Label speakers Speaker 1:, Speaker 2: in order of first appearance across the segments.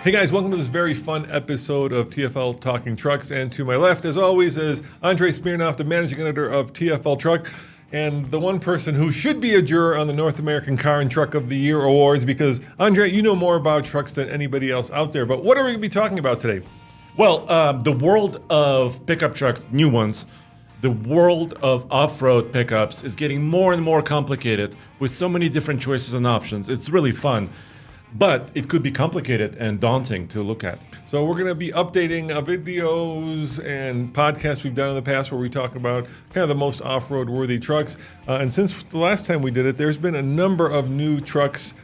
Speaker 1: Hey guys, welcome to this very fun episode of TFL Talking Trucks. And to my left, as always, is Andre Smirnoff, the managing editor of TFL Truck, and the one person who should be a juror on the North American Car and Truck of the Year Awards, because, Andre, you know more about trucks than anybody else out there. But what are we going to be talking about today?
Speaker 2: Well, the world of pickup trucks, new ones, the world of off-road pickups is getting more and more complicated with so many different choices and options. It's really fun. But it could be complicated and daunting to look at.
Speaker 1: So we're going to be updating videos and podcasts we've done in the past where we talk about kind of the most off-road worthy trucks. And since the last time we did it, there's been a number of new trucks,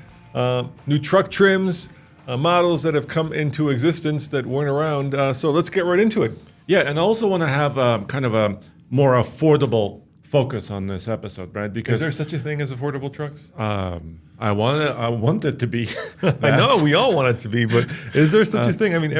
Speaker 1: new truck trims, models that have come into existence that weren't around. So let's get right into it.
Speaker 2: Yeah, and I also want to have kind of a more affordable focus on this episode, right?
Speaker 1: Because is there such a thing as affordable trucks?
Speaker 2: I want it to be.
Speaker 1: I know we all want it to be, but is there such a thing? I mean,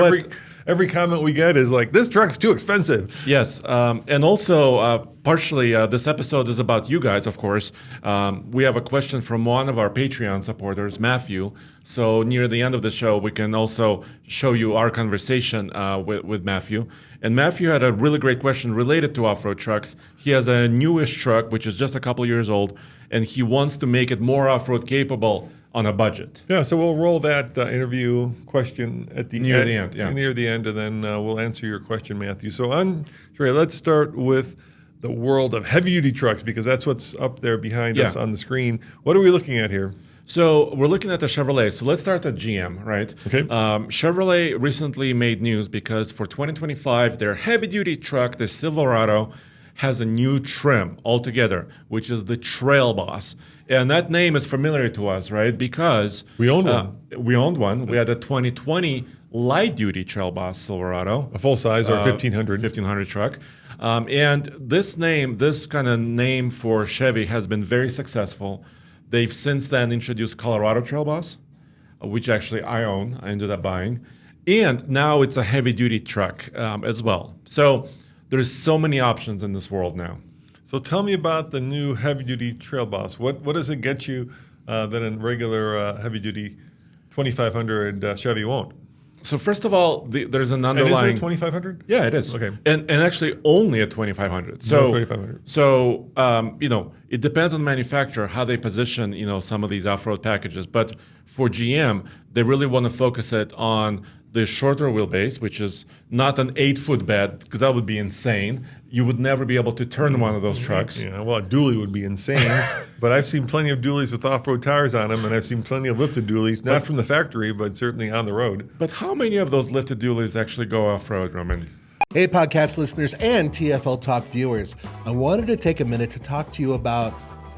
Speaker 1: every comment we get is like, this truck's too expensive.
Speaker 2: Yes, and also partially this episode is about you guys, of course. We have a question from one of our Patreon supporters, Matthew. So near the end of the show, we can also show you our conversation with Matthew. And Matthew had a really great question related to off-road trucks. He has a newish truck, which is just a couple years old, and he wants to make it more off-road capable on a budget.
Speaker 1: Yeah, so we'll roll that interview question at
Speaker 2: near the end,
Speaker 1: and then we'll answer your question, Matthew. So, Andre, let's start with the world of heavy-duty trucks, because that's what's up there behind us on the screen. What are we looking at here?
Speaker 2: So we're looking at the Chevrolet. So let's start at GM, right?
Speaker 1: Okay.
Speaker 2: Chevrolet recently made news because for 2025, their heavy-duty truck, the Silverado, has a new trim altogether, which is the Trail Boss. And that name is familiar to us, right? Because
Speaker 1: we owned one.
Speaker 2: We owned one. We had a 2020 light-duty Trail Boss Silverado.
Speaker 1: A full-size or 1500.
Speaker 2: 1500 truck. And this kind of name for Chevy has been very successful. They've since then introduced Colorado Trail Boss, which actually I own. I ended up buying. And now it's a heavy-duty truck as well. So there's so many options in this world now.
Speaker 1: So tell me about the new heavy-duty Trail Boss. What does it get you that a regular heavy-duty 2500 Chevy won't?
Speaker 2: So first of all, there's an underlying...
Speaker 1: And is it a 2500?
Speaker 2: Yeah, it is.
Speaker 1: Okay.
Speaker 2: And actually only a 2500. So,
Speaker 1: 2500.
Speaker 2: So, it depends on the manufacturer, how they position, some of these off-road packages. But for GM, they really want to focus it on the shorter wheelbase, which is not an 8-foot bed, because that would be insane. You would never be able to turn one of those trucks.
Speaker 1: Yeah, well, a dually would be insane. But I've seen plenty of dualies with off-road tires on them, and I've seen plenty of lifted dualies, not from the factory, but certainly on the road.
Speaker 2: But how many of those lifted dualies actually go off-road, Roman?
Speaker 3: Hey, podcast listeners and TFL Talk viewers. I wanted to take a minute to talk to you about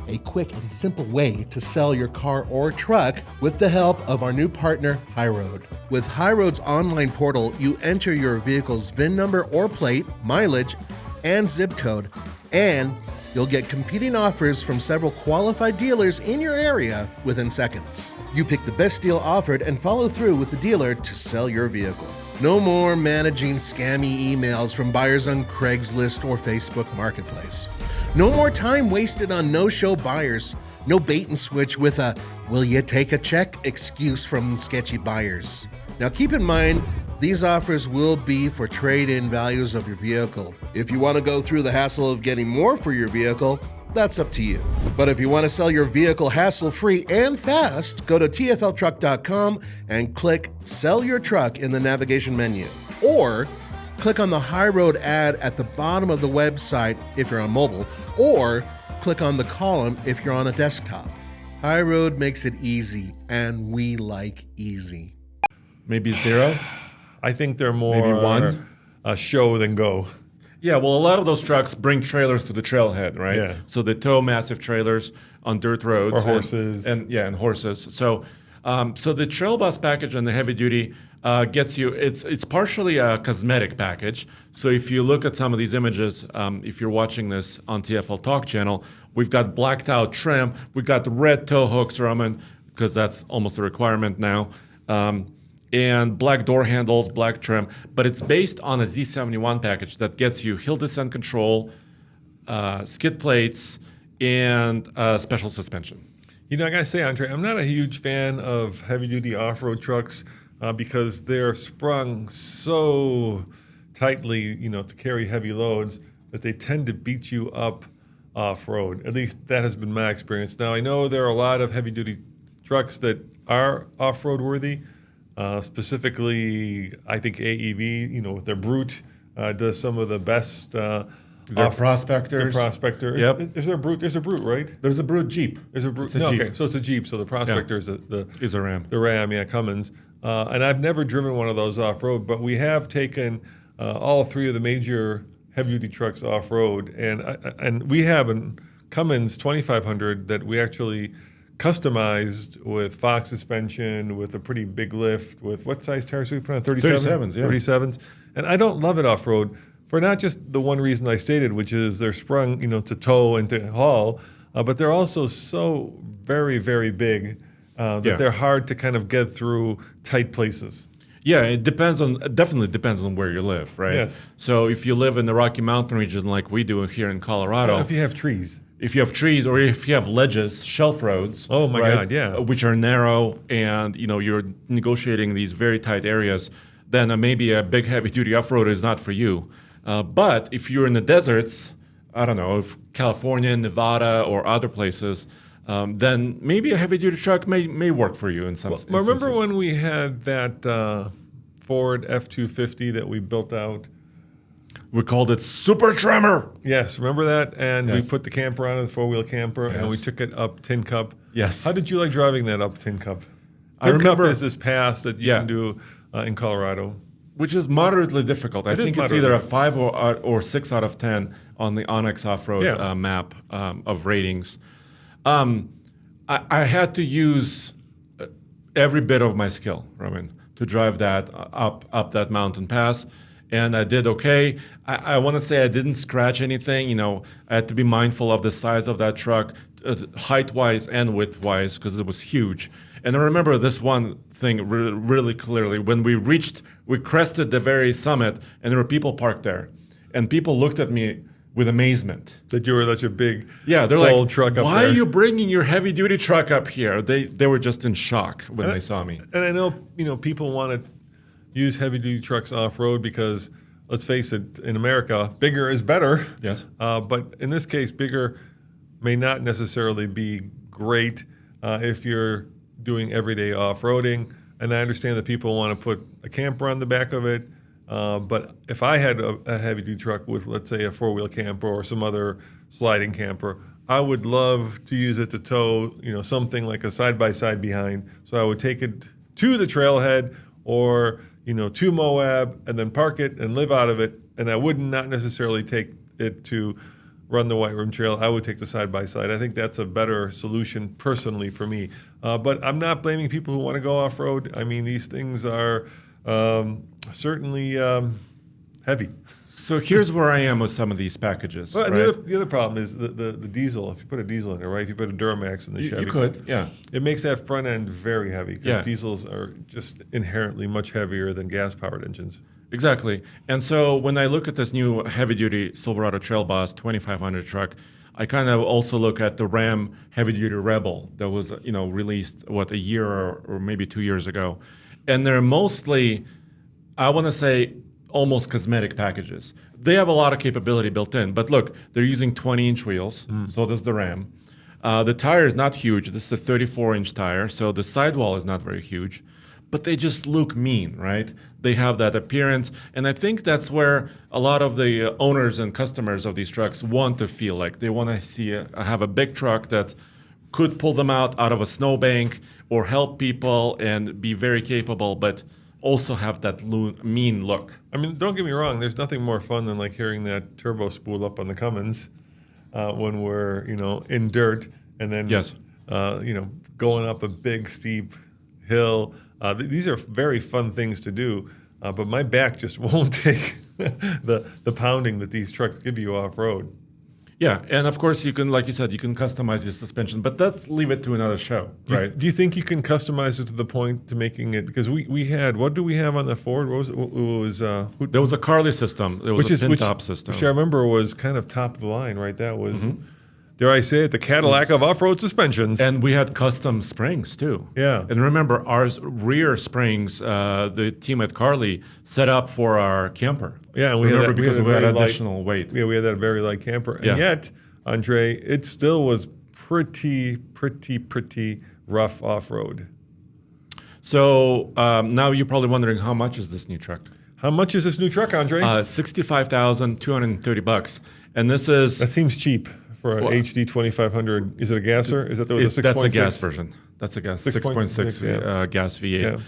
Speaker 3: a quick and simple way to sell your car or truck with the help of our new partner, HighRoad. With HighRoad's online portal, you enter your vehicle's VIN number or plate, mileage, and zip code, and you'll get competing offers from several qualified dealers in your area within seconds. You pick the best deal offered and follow through with the dealer to sell your vehicle. No more managing scammy emails from buyers on Craigslist or Facebook Marketplace. No more time wasted on no-show buyers. No bait and switch with a "will you take a check" excuse from sketchy buyers. Now keep in mind, these offers will be for trade-in values of your vehicle. If you want to go through the hassle of getting more for your vehicle, that's up to you. But if you want to sell your vehicle hassle-free and fast, go to tfltruck.com and click Sell Your Truck in the navigation menu. Or click on the HighRoad ad at the bottom of the website if you're on mobile, or click on the column if you're on a desktop. HighRoad makes it easy, and we like easy.
Speaker 2: Maybe zero?
Speaker 1: I think they're more
Speaker 2: Maybe one?
Speaker 1: A show than go.
Speaker 2: Yeah, well, a lot of those trucks bring trailers to the trailhead, right?
Speaker 1: Yeah.
Speaker 2: So they tow massive trailers on dirt roads.
Speaker 1: Or horses.
Speaker 2: And horses. So the Trail Boss package and the heavy duty gets you, it's partially a cosmetic package. So if you look at some of these images, if you're watching this on TFL Talk channel, we've got blacked out trim, we've got red tow hooks, Roman, because that's almost a requirement now. And black door handles, black trim, but it's based on a Z71 package that gets you hill descent control, skid plates, and special suspension.
Speaker 1: You know, I gotta say, Andre, I'm not a huge fan of heavy-duty off-road trucks. because they're sprung so tightly, to carry heavy loads that they tend to beat you up off-road. At least that has been my experience. Now, I know there are a lot of heavy-duty trucks that are off-road worthy. Specifically, I think AEV, with their Brute, does some of the best.
Speaker 2: Their Prospectors.
Speaker 1: The Prospector.
Speaker 2: Yep.
Speaker 1: Is there a Brute? There's a Brute, right?
Speaker 2: There's a Brute Jeep.
Speaker 1: There's a Brute.
Speaker 2: It's a Jeep.
Speaker 1: Okay, so it's a Jeep. So the Prospector is
Speaker 2: Is a Ram.
Speaker 1: the Ram, Cummins. And I've never driven one of those off-road, but we have taken all three of the major heavy-duty trucks off-road, and we have a Cummins 2500 that we actually customized with Fox suspension, with a pretty big lift, with what size tires we put on?
Speaker 2: 37s, yeah.
Speaker 1: 37s. And I don't love it off-road for not just the one reason I stated, which is they're sprung, to tow and to haul, but they're also so very, very big that they're hard to kind of get through tight places.
Speaker 2: Yeah, it definitely depends on where you live, right?
Speaker 1: Yes.
Speaker 2: So if you live in the Rocky Mountain region like we do here in Colorado,
Speaker 1: If you have trees.
Speaker 2: If you have trees or if you have ledges, shelf roads.
Speaker 1: Oh my
Speaker 2: right,
Speaker 1: God, yeah.
Speaker 2: Which are narrow and you're negotiating these very tight areas, then maybe a big heavy duty off-road is not for you. But if you're in the deserts, I don't know, if California, Nevada, or other places, then maybe a heavy duty truck may work for you in some instances.
Speaker 1: Remember when we had that Ford F-250 that we built out?
Speaker 2: We called it Super Tremor.
Speaker 1: Yes, remember that? And we
Speaker 2: Yes.
Speaker 1: put the camper on it, the four-wheel camper, and we
Speaker 2: Yes.
Speaker 1: took it up Tin Cup.
Speaker 2: Yes.
Speaker 1: How did you like driving that up Tin Cup?
Speaker 2: I
Speaker 1: Tin Cup
Speaker 2: remember-
Speaker 1: is this pass that you can do in Colorado.
Speaker 2: Which is moderately difficult. I
Speaker 1: It is
Speaker 2: think it's either a
Speaker 1: moderately.
Speaker 2: 5 or 6 out of 10 on the Onyx off-road
Speaker 1: Yeah.
Speaker 2: map of ratings. I had to use every bit of my skill, Roman, to drive that up that mountain pass. And I did okay. I want to say I didn't scratch anything. I had to be mindful of the size of that truck, height-wise and width-wise, because it was huge. And I remember this one thing really clearly. When we crested the very summit, and there were people parked there. And people looked at me with amazement.
Speaker 1: That you were such a big,
Speaker 2: They're
Speaker 1: bold
Speaker 2: like,
Speaker 1: truck up
Speaker 2: why
Speaker 1: there.
Speaker 2: are you bringing your heavy-duty truck up here? They were just in shock when they saw me.
Speaker 1: And I know, people want to use heavy-duty trucks off-road because, let's face it, in America, bigger is better.
Speaker 2: Yes.
Speaker 1: But in this case, bigger may not necessarily be great if you're doing everyday off-roading. And I understand that people want to put a camper on the back of it. But if I had a heavy-duty truck with, let's say, a four-wheel camper or some other sliding camper, I would love to use it to tow, something like a side-by-side behind. So I would take it to the trailhead or, to Moab and then park it and live out of it. And I would not necessarily take it to run the White Room Trail. I would take the side-by-side. I think that's a better solution personally for me. But I'm not blaming people who want to go off-road. I mean, these things are certainly heavy.
Speaker 2: So here's where I am with some of these packages.
Speaker 1: Well,
Speaker 2: right?
Speaker 1: the other problem is the diesel. If you put a diesel in it, right? If you put a Duramax in the Chevy,
Speaker 2: You could, yeah.
Speaker 1: it makes that front end very heavy because
Speaker 2: Yeah.
Speaker 1: diesels are just inherently much heavier than gas-powered engines.
Speaker 2: Exactly. And so when I look at this new heavy-duty Silverado Trail Boss 2500 truck, I kind of also look at the Ram heavy-duty Rebel that was, released, a year or maybe 2 years ago. And they're mostly, I want to say, almost cosmetic packages. They have a lot of capability built in. But look, they're using 20-inch wheels. So does the Ram. The tire is not huge. This is a 34-inch tire, so the sidewall is not very huge. But they just look mean, right? They have that appearance. And I think that's where a lot of the owners and customers of these trucks want to feel like. They want to have a big truck that could pull them out of a snowbank or help people and be very capable, but also have that mean look.
Speaker 1: I mean, don't get me wrong. There's nothing more fun than like hearing that turbo spool up on the Cummins when we're in dirt and then
Speaker 2: Yes.
Speaker 1: Going up a big steep hill. These are very fun things to do, but my back just won't take the pounding that these trucks give you off road.
Speaker 2: Yeah, and of course you can, like you said, you can customize your suspension, but let's leave it to another show, right?
Speaker 1: Do you think you can customize it to the point to making it? Because we had, what do we have on the Ford? What was it?
Speaker 2: There was a Carly system. There was a pin top system.
Speaker 1: Which I remember was kind of top of the line, right? That was dare I say it, the Cadillac of off-road suspensions.
Speaker 2: And we had custom springs too.
Speaker 1: Yeah.
Speaker 2: And remember, our rear springs, the team at Carly set up for our camper.
Speaker 1: Yeah, and we
Speaker 2: remember
Speaker 1: had that,
Speaker 2: because we had
Speaker 1: very light-
Speaker 2: additional weight.
Speaker 1: Yeah, we had that very light camper. And
Speaker 2: Yeah.
Speaker 1: yet, Andre, it still was pretty rough off-road.
Speaker 2: So now you're probably wondering, how much is this new truck?
Speaker 1: How much is this new truck, Andre?
Speaker 2: $65,230, and this is
Speaker 1: That seems cheap for an
Speaker 2: Well-
Speaker 1: HD 2500. Is it a gasser? Is that the 6.6?
Speaker 2: that's a gas version. That's a gas 6.6
Speaker 1: yeah.
Speaker 2: gas V8.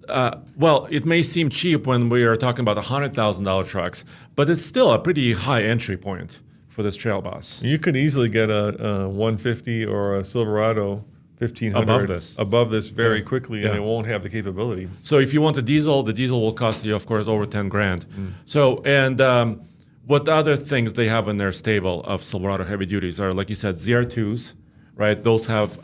Speaker 1: Yeah.
Speaker 2: Well, it may seem cheap when we are talking about $100,000 trucks, but it's still a pretty high entry point for this Trail Boss.
Speaker 1: You could easily get a 150 or a Silverado 1500
Speaker 2: Above this.
Speaker 1: very quickly, and
Speaker 2: Yeah.
Speaker 1: it won't have the capability.
Speaker 2: So if you want a diesel, the diesel will cost you, of course, over 10 grand. So, and what other things they have in their stable of Silverado heavy duties are, like you said, ZR2s, right? Those have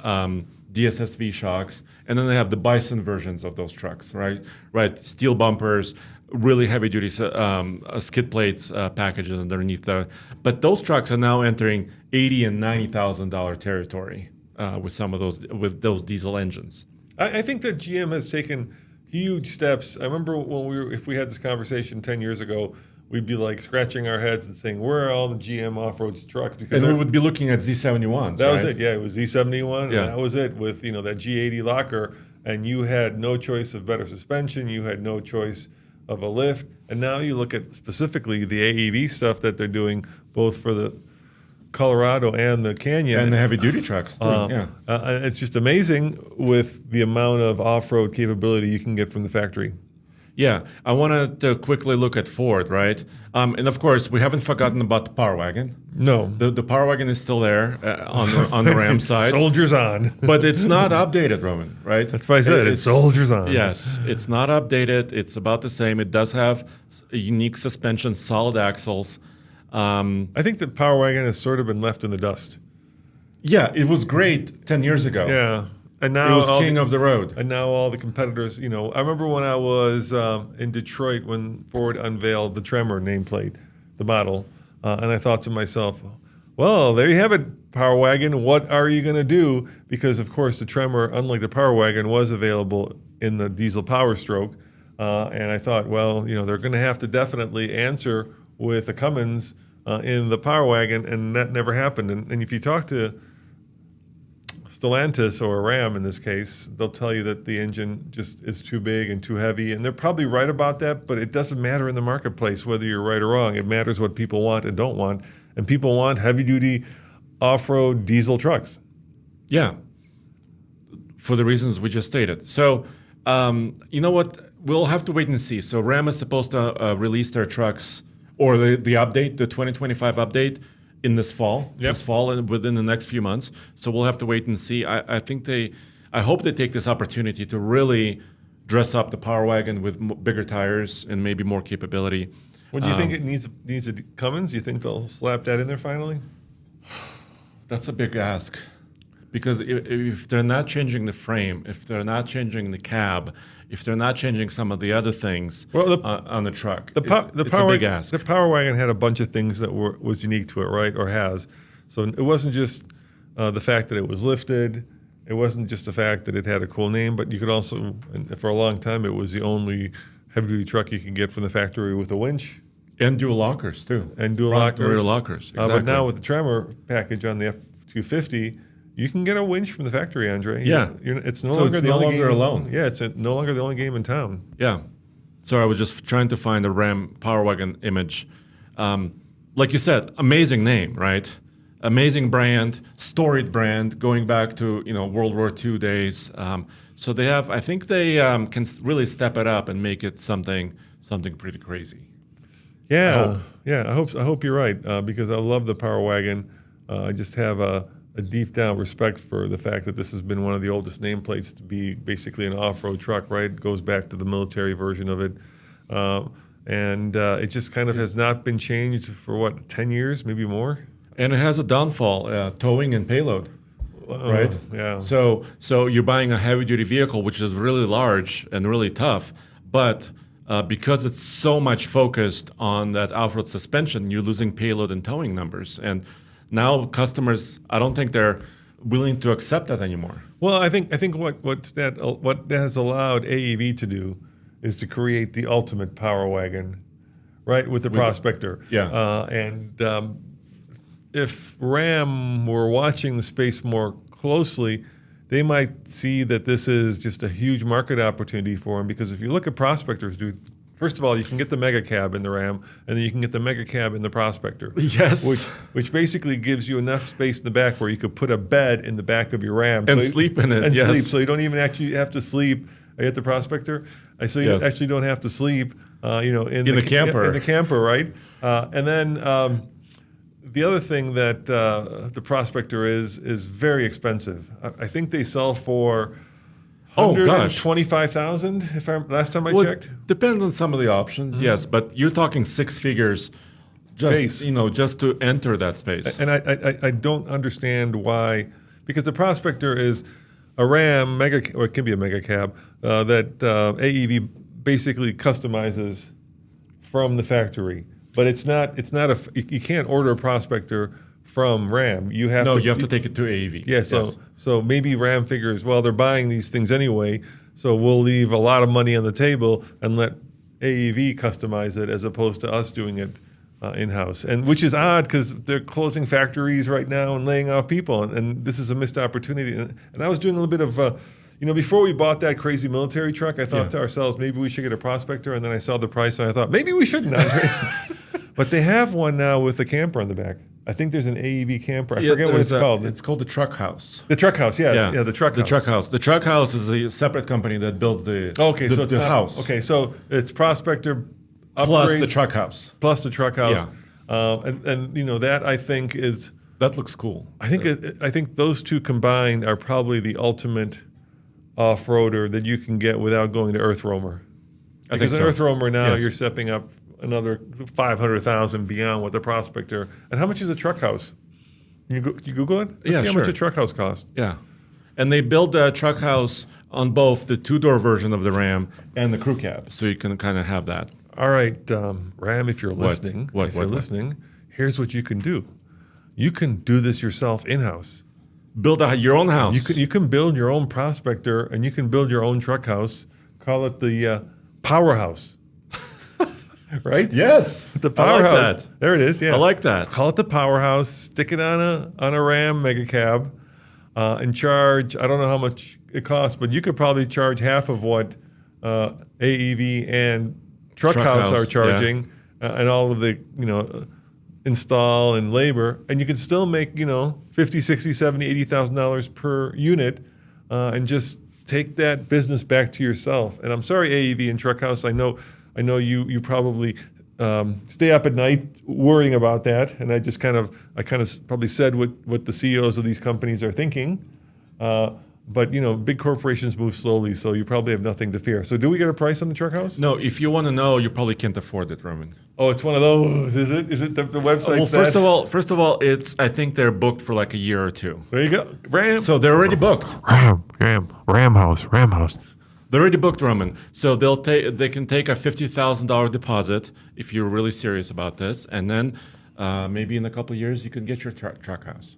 Speaker 2: DSSV shocks, and then they have the Bison versions of those trucks, right? Right, steel bumpers, really heavy duty skid plates packages underneath the. But those trucks are now entering $80,000 and $90,000 territory with some of those diesel engines.
Speaker 1: I think that GM has taken huge steps. I remember when if we had this conversation 10 years ago, we'd be like scratching our heads and saying, "Where are all the GM off-road trucks?" Because
Speaker 2: And we would be looking at Z71s.
Speaker 1: that was
Speaker 2: right?
Speaker 1: it. Yeah, it was Z71.
Speaker 2: Yeah.
Speaker 1: And that was it with that G80 locker, and you had no choice of better suspension. You had no choice of a lift. And now you look at specifically the AEV stuff that they're doing, both for the Colorado and the Canyon.
Speaker 2: And the heavy duty trucks, too.
Speaker 1: It's just amazing with the amount of off-road capability you can get from the factory.
Speaker 2: Yeah, I wanted to quickly look at Ford, right? And of course, we haven't forgotten about the Power Wagon.
Speaker 1: No.
Speaker 2: The Power Wagon is still there on the Ram side.
Speaker 1: Soldiers on.
Speaker 2: But it's not updated, Roman, right?
Speaker 1: That's why I said it's soldiers on.
Speaker 2: Yes, it's not updated. It's about the same. It does have a unique suspension, solid axles.
Speaker 1: I think the Power Wagon has sort of been left in the dust.
Speaker 2: Yeah, it was great 10 years ago.
Speaker 1: Yeah. And
Speaker 2: It
Speaker 1: now
Speaker 2: was king of the road.
Speaker 1: And now all the competitors, I remember when I was in Detroit when Ford unveiled the Tremor nameplate, the model, and I thought to myself, well, there you have it, Power Wagon. What are you going to do? Because, of course, the Tremor, unlike the Power Wagon, was available in the diesel Power Stroke. And I thought, well, they're going to have to definitely answer with a Cummins in the Power Wagon, and that never happened. And if you talk to Stellantis or Ram in this case, they'll tell you that the engine just is too big and too heavy, and they're probably right about that, but it doesn't matter in the marketplace whether you're right or wrong. It matters what people want and don't want, and people want heavy-duty off-road diesel trucks.
Speaker 2: Yeah, for the reasons we just stated. So, you know what? We'll have to wait and see. So Ram is supposed to release their trucks, or the update, the 2025 update, in this fall.
Speaker 1: Yep.
Speaker 2: This fall and within the next few months. So we'll have to wait and see. I hope they take this opportunity to really dress up the Power Wagon with bigger tires and maybe more capability.
Speaker 1: What do you think it needs a Cummins? You think they'll slap that in there finally?
Speaker 2: That's a big ask. Because if they're not changing the frame, if they're not changing the cab, if they're not changing some of the other things on the truck, it's a big ask.
Speaker 1: The Power Wagon had a bunch of things that was unique to it, right, or has. So it wasn't just the fact that it was lifted. It wasn't just the fact that it had a cool name, but you could also, and for a long time, it was the only heavy-duty truck you could get from the factory with a winch.
Speaker 2: And dual lockers, too.
Speaker 1: And dual
Speaker 2: Front
Speaker 1: lockers.
Speaker 2: and rear lockers, exactly.
Speaker 1: But now with the Tremor package on the F-250, you can get a winch from the factory, Andre.
Speaker 2: Yeah.
Speaker 1: It's no longer the only game
Speaker 2: alone.
Speaker 1: Yeah, it's no longer the only game in town.
Speaker 2: Yeah. So I was just trying to find a Ram Power Wagon image. Like you said, amazing name, right? Amazing brand, storied brand, going back to World War II days. So they have, I think they can really step it up and make it something pretty crazy.
Speaker 1: Yeah, I hope you're right because I love the Power Wagon. I just have a deep down respect for the fact that this has been one of the oldest nameplates to be basically an off-road truck, right? It goes back to the military version of it. And it just kind of has not been changed for, 10 years, maybe more?
Speaker 2: And it has a downfall, towing and payload, right?
Speaker 1: Yeah.
Speaker 2: So you're buying a heavy-duty vehicle, which is really large and really tough, but because it's so much focused on that off-road suspension, you're losing payload and towing numbers. And Now customers, I don't think they're willing to accept that anymore.
Speaker 1: Well, I think what that has allowed AEV to do is to create the ultimate power wagon, right, with the Prospector. If Ram were watching the space more closely, they might see that this is just a huge market opportunity for them. Because if you look at Prospectors, dude, first of all, you can get the mega cab in the Ram, and then you can get the mega cab in the Prospector.
Speaker 2: Yes.
Speaker 1: Which basically gives you enough space in the back where you could put a bed in the back of your Ram.
Speaker 2: And sleep in it.
Speaker 1: And
Speaker 2: yes.
Speaker 1: sleep, so you don't even actually have to sleep at the Prospector. So you actually don't have to sleep, in the
Speaker 2: camper.
Speaker 1: In the camper, right? And then the other thing that the Prospector is very expensive. I think they sell for $125,000. If last time I checked.
Speaker 2: Depends on some of the options, yes, but you're talking six figures, just to enter that space.
Speaker 1: And I don't understand why, because the Prospector is a Ram or it can be a mega cab that AEV basically customizes from the factory. But it's not you can't order a Prospector from Ram. You have to
Speaker 2: take it to AEV.
Speaker 1: Yeah, so maybe Ram figures, well, they're buying these things anyway, so we'll leave a lot of money on the table and let AEV customize it as opposed to us doing it in-house. And which is odd because they're closing factories right now and laying off people, and this is a missed opportunity. And I was doing a little bit of before we bought that crazy military truck, I thought to ourselves, maybe we should get a Prospector, and then I saw the price and I thought, maybe we shouldn't, Andre. But they have one now with the camper on the back. I think there's an AEV camper. I forget what it's called.
Speaker 2: It's called the Truck House.
Speaker 1: The Truck House, the Truck House.
Speaker 2: The Truck House. The Truck House is a separate company that builds the house.
Speaker 1: Okay, so it's Prospector upgrades,
Speaker 2: plus the Truck House.
Speaker 1: Plus the Truck House.
Speaker 2: Yeah.
Speaker 1: And that I think is...
Speaker 2: That looks cool.
Speaker 1: I think those two combined are probably the ultimate off-roader that you can get without going to Earth Roamer. Because an Earth Roamer now you're stepping up another $500,000 beyond what the Prospector. And how much is a Truck House? You Google it? Let's see how much a Truck House costs.
Speaker 2: Yeah, and they build a Truck House on both the two-door version of the Ram and the crew cab, so you can kind of have that.
Speaker 1: All right, Ram, if you're listening, listening, here's what you can do. You can do this yourself in-house.
Speaker 2: Build your own house.
Speaker 1: You can build your own Prospector, and you can build your own Truck House. Call it the Powerhouse. Right?
Speaker 2: Yes.
Speaker 1: The Powerhouse.
Speaker 2: I like that.
Speaker 1: There it is. Yeah.
Speaker 2: I like that.
Speaker 1: Call it the Powerhouse. Stick it on a Ram mega cab, and charge. I don't know how much it costs, but you could probably charge half of what AEV and Truck House are charging, and all of the install and labor, and you can still make $50,000, $60,000, $70,000, $80,000 per unit, and just take that business back to yourself. And I'm sorry, AEV and Truck House. I know you probably stay up at night worrying about that, and I kind of probably said what the CEOs of these companies are thinking. But big corporations move slowly, so you probably have nothing to fear. So, do we get a price on the Truck House?
Speaker 2: No, if you want to know, you probably can't afford it, Roman.
Speaker 1: Oh, it's one of those, is it? Is it the website?
Speaker 2: Well, first of all, I think they're booked for like a year or two.
Speaker 1: There you go, Ram.
Speaker 2: So they're already booked.
Speaker 1: Ram House.
Speaker 2: They're already booked, Roman. So they can take a $50,000 deposit if you're really serious about this, and then maybe in a couple of years you can get your Truck House.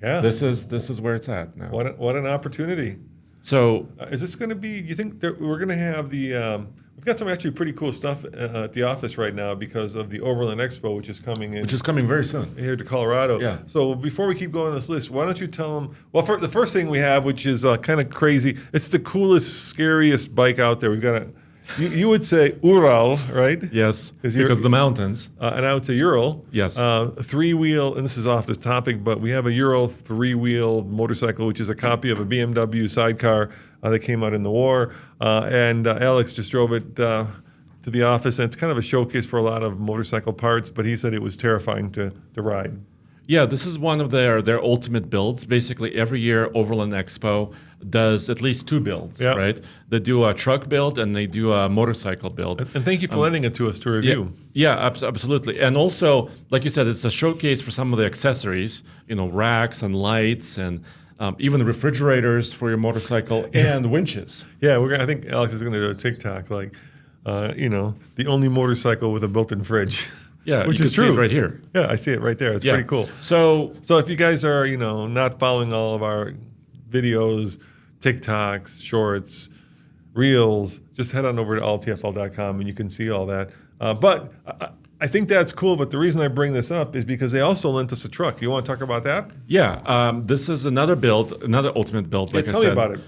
Speaker 1: Yeah,
Speaker 2: this is where it's at now.
Speaker 1: What an opportunity!
Speaker 2: So,
Speaker 1: is this going to be? You think we're going to have the? We've got some actually pretty cool stuff at the office right now because of the Overland Expo, which is coming
Speaker 2: very soon
Speaker 1: here to Colorado.
Speaker 2: Yeah.
Speaker 1: So before we keep going on this list, why don't you tell them? Well, the first thing we have, which is kind of crazy, it's the coolest, scariest bike out there. We've got you would say Ural, right?
Speaker 2: Yes, because of the mountains.
Speaker 1: And I would say Ural.
Speaker 2: Yes.
Speaker 1: Three-wheel, and this is off the topic, but we have a Ural three-wheel motorcycle, which is a copy of a BMW sidecar that came out in the war. And Alex just drove it to the office, and it's kind of a showcase for a lot of motorcycle parts, but he said it was terrifying to ride.
Speaker 2: Yeah, this is one of their ultimate builds. Basically, every year Overland Expo does at least two builds, right? They do a truck build and they do a motorcycle build.
Speaker 1: And thank you for lending it to us to review.
Speaker 2: Yeah, absolutely. And also, like you said, it's a showcase for some of the accessories, racks and lights and even refrigerators for your motorcycle and winches.
Speaker 1: Yeah, I think Alex is going to do a TikTok the only motorcycle with a built-in fridge.
Speaker 2: Yeah,
Speaker 1: which
Speaker 2: you
Speaker 1: is
Speaker 2: can see
Speaker 1: true
Speaker 2: it right here.
Speaker 1: Yeah, I see it right there. It's
Speaker 2: Yeah.
Speaker 1: pretty cool.
Speaker 2: So
Speaker 1: So if you guys are, not following all of our videos, TikToks, shorts, reels, just head on over to alltfl.com and you can see all that. But I think that's cool. But the reason I bring this up is because they also lent us a truck. You want to talk about that?
Speaker 2: yeah, this is another build, another ultimate build. Like I
Speaker 1: tell
Speaker 2: said,
Speaker 1: me about it.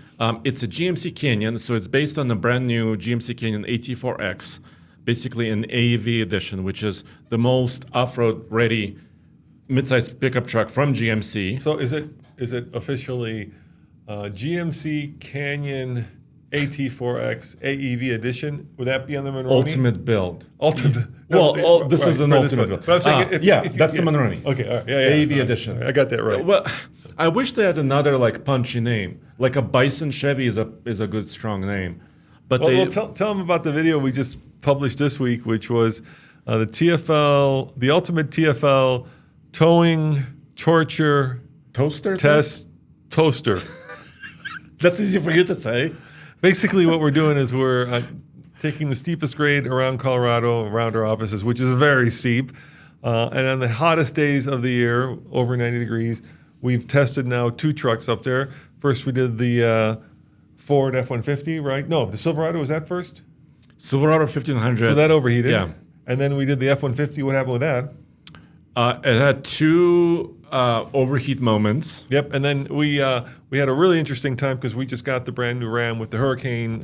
Speaker 2: It's a GMC Canyon, so it's based on the brand new GMC Canyon AT4X, basically an AEV edition, which is the most off-road ready midsize pickup truck from GMC.
Speaker 1: So is it officially GMC Canyon AT4X AEV edition? Would that be on the Monroney?
Speaker 2: Ultimate build.
Speaker 1: Ultimate.
Speaker 2: Well, this is an
Speaker 1: for this
Speaker 2: ultimate
Speaker 1: one.
Speaker 2: build.
Speaker 1: But I'm saying
Speaker 2: That's the Monroney.
Speaker 1: Okay, all right. Yeah.
Speaker 2: AEV edition.
Speaker 1: I got that right.
Speaker 2: Well, I wish they had another like punchy name. Like a Bison Chevy is a good strong name. But
Speaker 1: Well, tell them about the video we just published this week, which was the ultimate TFL towing torture
Speaker 2: toaster
Speaker 1: test toaster.
Speaker 2: That's easy for you to say.
Speaker 1: Basically, what we're doing is we're taking the steepest grade around Colorado, around our offices, which is very steep. And on the hottest days of the year, over 90 degrees, we've tested now 2 trucks up there. First, we did the Ford F-150, right? No, the Silverado, was that first?
Speaker 2: Silverado 1500.
Speaker 1: So that overheated.
Speaker 2: Yeah.
Speaker 1: And then we did the F-150. What happened with that?
Speaker 2: It had 2 overheat moments.
Speaker 1: Yep. And then we had a really interesting time because we just got the brand new Ram with the Hurricane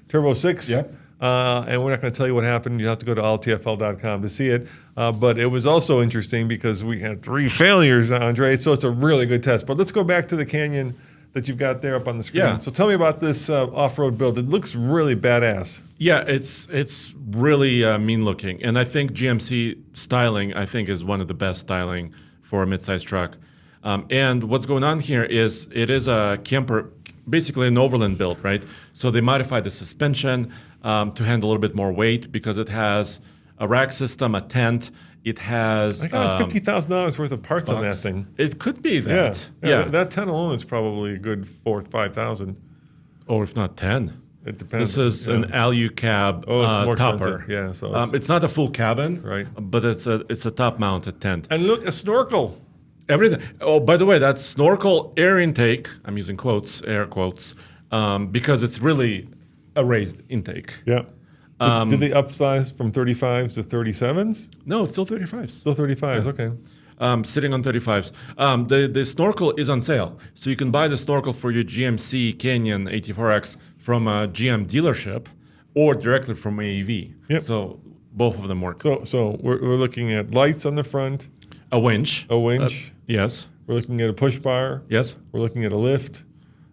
Speaker 1: Turbo 6.
Speaker 2: Yep.
Speaker 1: And we're not going to tell you what happened. You have to go to alltfl.com to see it. But it was also interesting because we had 3 failures, Andre. So it's a really good test. But let's go back to the Canyon that you've got there up on the screen.
Speaker 2: Yeah.
Speaker 1: So tell me about this off-road build. It looks really badass.
Speaker 2: Yeah, it's really mean looking, and I think GMC styling is one of the best styling for a midsize truck. And what's going on here is it is a camper, basically an overland build, right? So they modified the suspension to handle a little bit more weight because it has a rack system, a tent. It has
Speaker 1: I got $50,000 worth of parts on that thing.
Speaker 2: It could be
Speaker 1: Yeah.
Speaker 2: that. Yeah.
Speaker 1: That tent alone is probably a good $4,000-5,000.
Speaker 2: Or if not 10.
Speaker 1: It depends.
Speaker 2: This is an Alu cab
Speaker 1: it's more
Speaker 2: topper.
Speaker 1: expensive. Yeah, so
Speaker 2: it's not a full cabin,
Speaker 1: Right.
Speaker 2: But it's a top mounted tent.
Speaker 1: And look, a snorkel.
Speaker 2: Everything. Oh, by the way, that snorkel air intake, I'm using quotes, air quotes, because it's really a raised intake.
Speaker 1: Yeah. Did they upsize from 35s to 37s?
Speaker 2: No, it's still 35s.
Speaker 1: Still 35s, okay.
Speaker 2: Sitting on 35s. The snorkel is on sale. So you can buy the snorkel for your GMC Canyon AT4X from a GM dealership or directly from AEV.
Speaker 1: Yep.
Speaker 2: So both of them work.
Speaker 1: So we're looking at lights on the front,
Speaker 2: A winch.
Speaker 1: a winch.
Speaker 2: Yes.
Speaker 1: We're looking at a push bar.
Speaker 2: Yes.
Speaker 1: We're looking at a lift.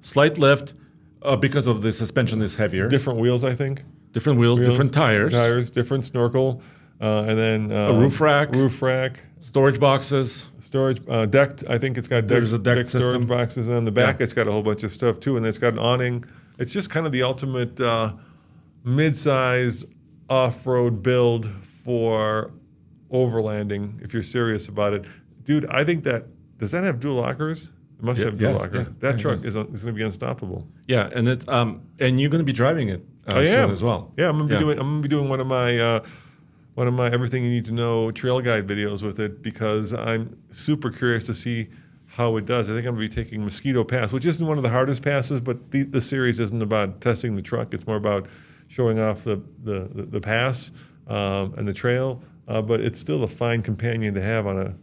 Speaker 2: Slight lift because of the suspension is heavier.
Speaker 1: Different wheels, I think.
Speaker 2: Different wheels, different tires.
Speaker 1: Different snorkel. And then
Speaker 2: A roof rack.
Speaker 1: Roof rack.
Speaker 2: Storage boxes.
Speaker 1: Storage, decked. I think it's got
Speaker 2: There's a decked
Speaker 1: storage
Speaker 2: system.
Speaker 1: boxes. And on the back,
Speaker 2: Yeah.
Speaker 1: it's got a whole bunch of stuff, too. And it's got an awning. It's just kind of the ultimate mid-sized off-road build for overlanding, if you're serious about it. Dude, I think does that have dual lockers? It must have dual
Speaker 2: yes,
Speaker 1: locker.
Speaker 2: yeah.
Speaker 1: That
Speaker 2: Yeah,
Speaker 1: truck
Speaker 2: it
Speaker 1: is going to be unstoppable.
Speaker 2: Yeah, and and you're going to be driving it
Speaker 1: I
Speaker 2: soon
Speaker 1: am
Speaker 2: as well.
Speaker 1: Yeah, I'm gonna be doing one of my everything you need to know trail guide videos with it because I'm super curious to see how it does. I think I'm gonna be taking Mosquito Pass, which isn't one of the hardest passes, but the series isn't about testing the truck. It's more about showing off the pass and the trail. But it's still a fine companion to have on a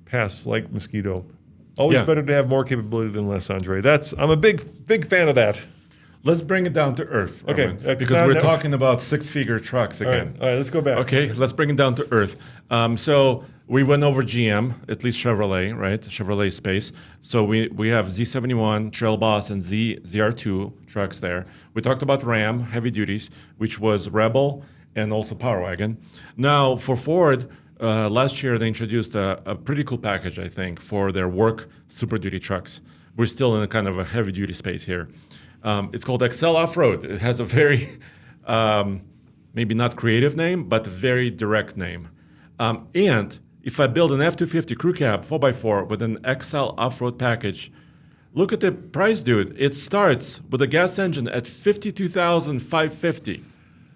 Speaker 1: pass like Mosquito. Always
Speaker 2: Yeah.
Speaker 1: better to have more capability than less, Andre. I'm a big fan of that.
Speaker 2: Let's bring it down to earth,
Speaker 1: Okay,
Speaker 2: Roman, because we're talking about 6-figure trucks again.
Speaker 1: All right, let's go back.
Speaker 2: Okay, let's bring it down to earth. So we went over GM, at least Chevrolet, right? Chevrolet space. So we have Z71, Trail Boss, and ZR2 trucks there. We talked about Ram, heavy duties, which was Rebel and also Power Wagon. Now for Ford, last year they introduced a pretty cool package, I think, for their work Super Duty trucks. We're still in a kind of a heavy duty space here. It's called Excel Off-Road. It has a very, maybe not creative name, but a very direct name. And if I build an F-250 crew cab 4x4 with an Excel Off-Road package, look at the price, dude. It starts with a gas engine at $52,550.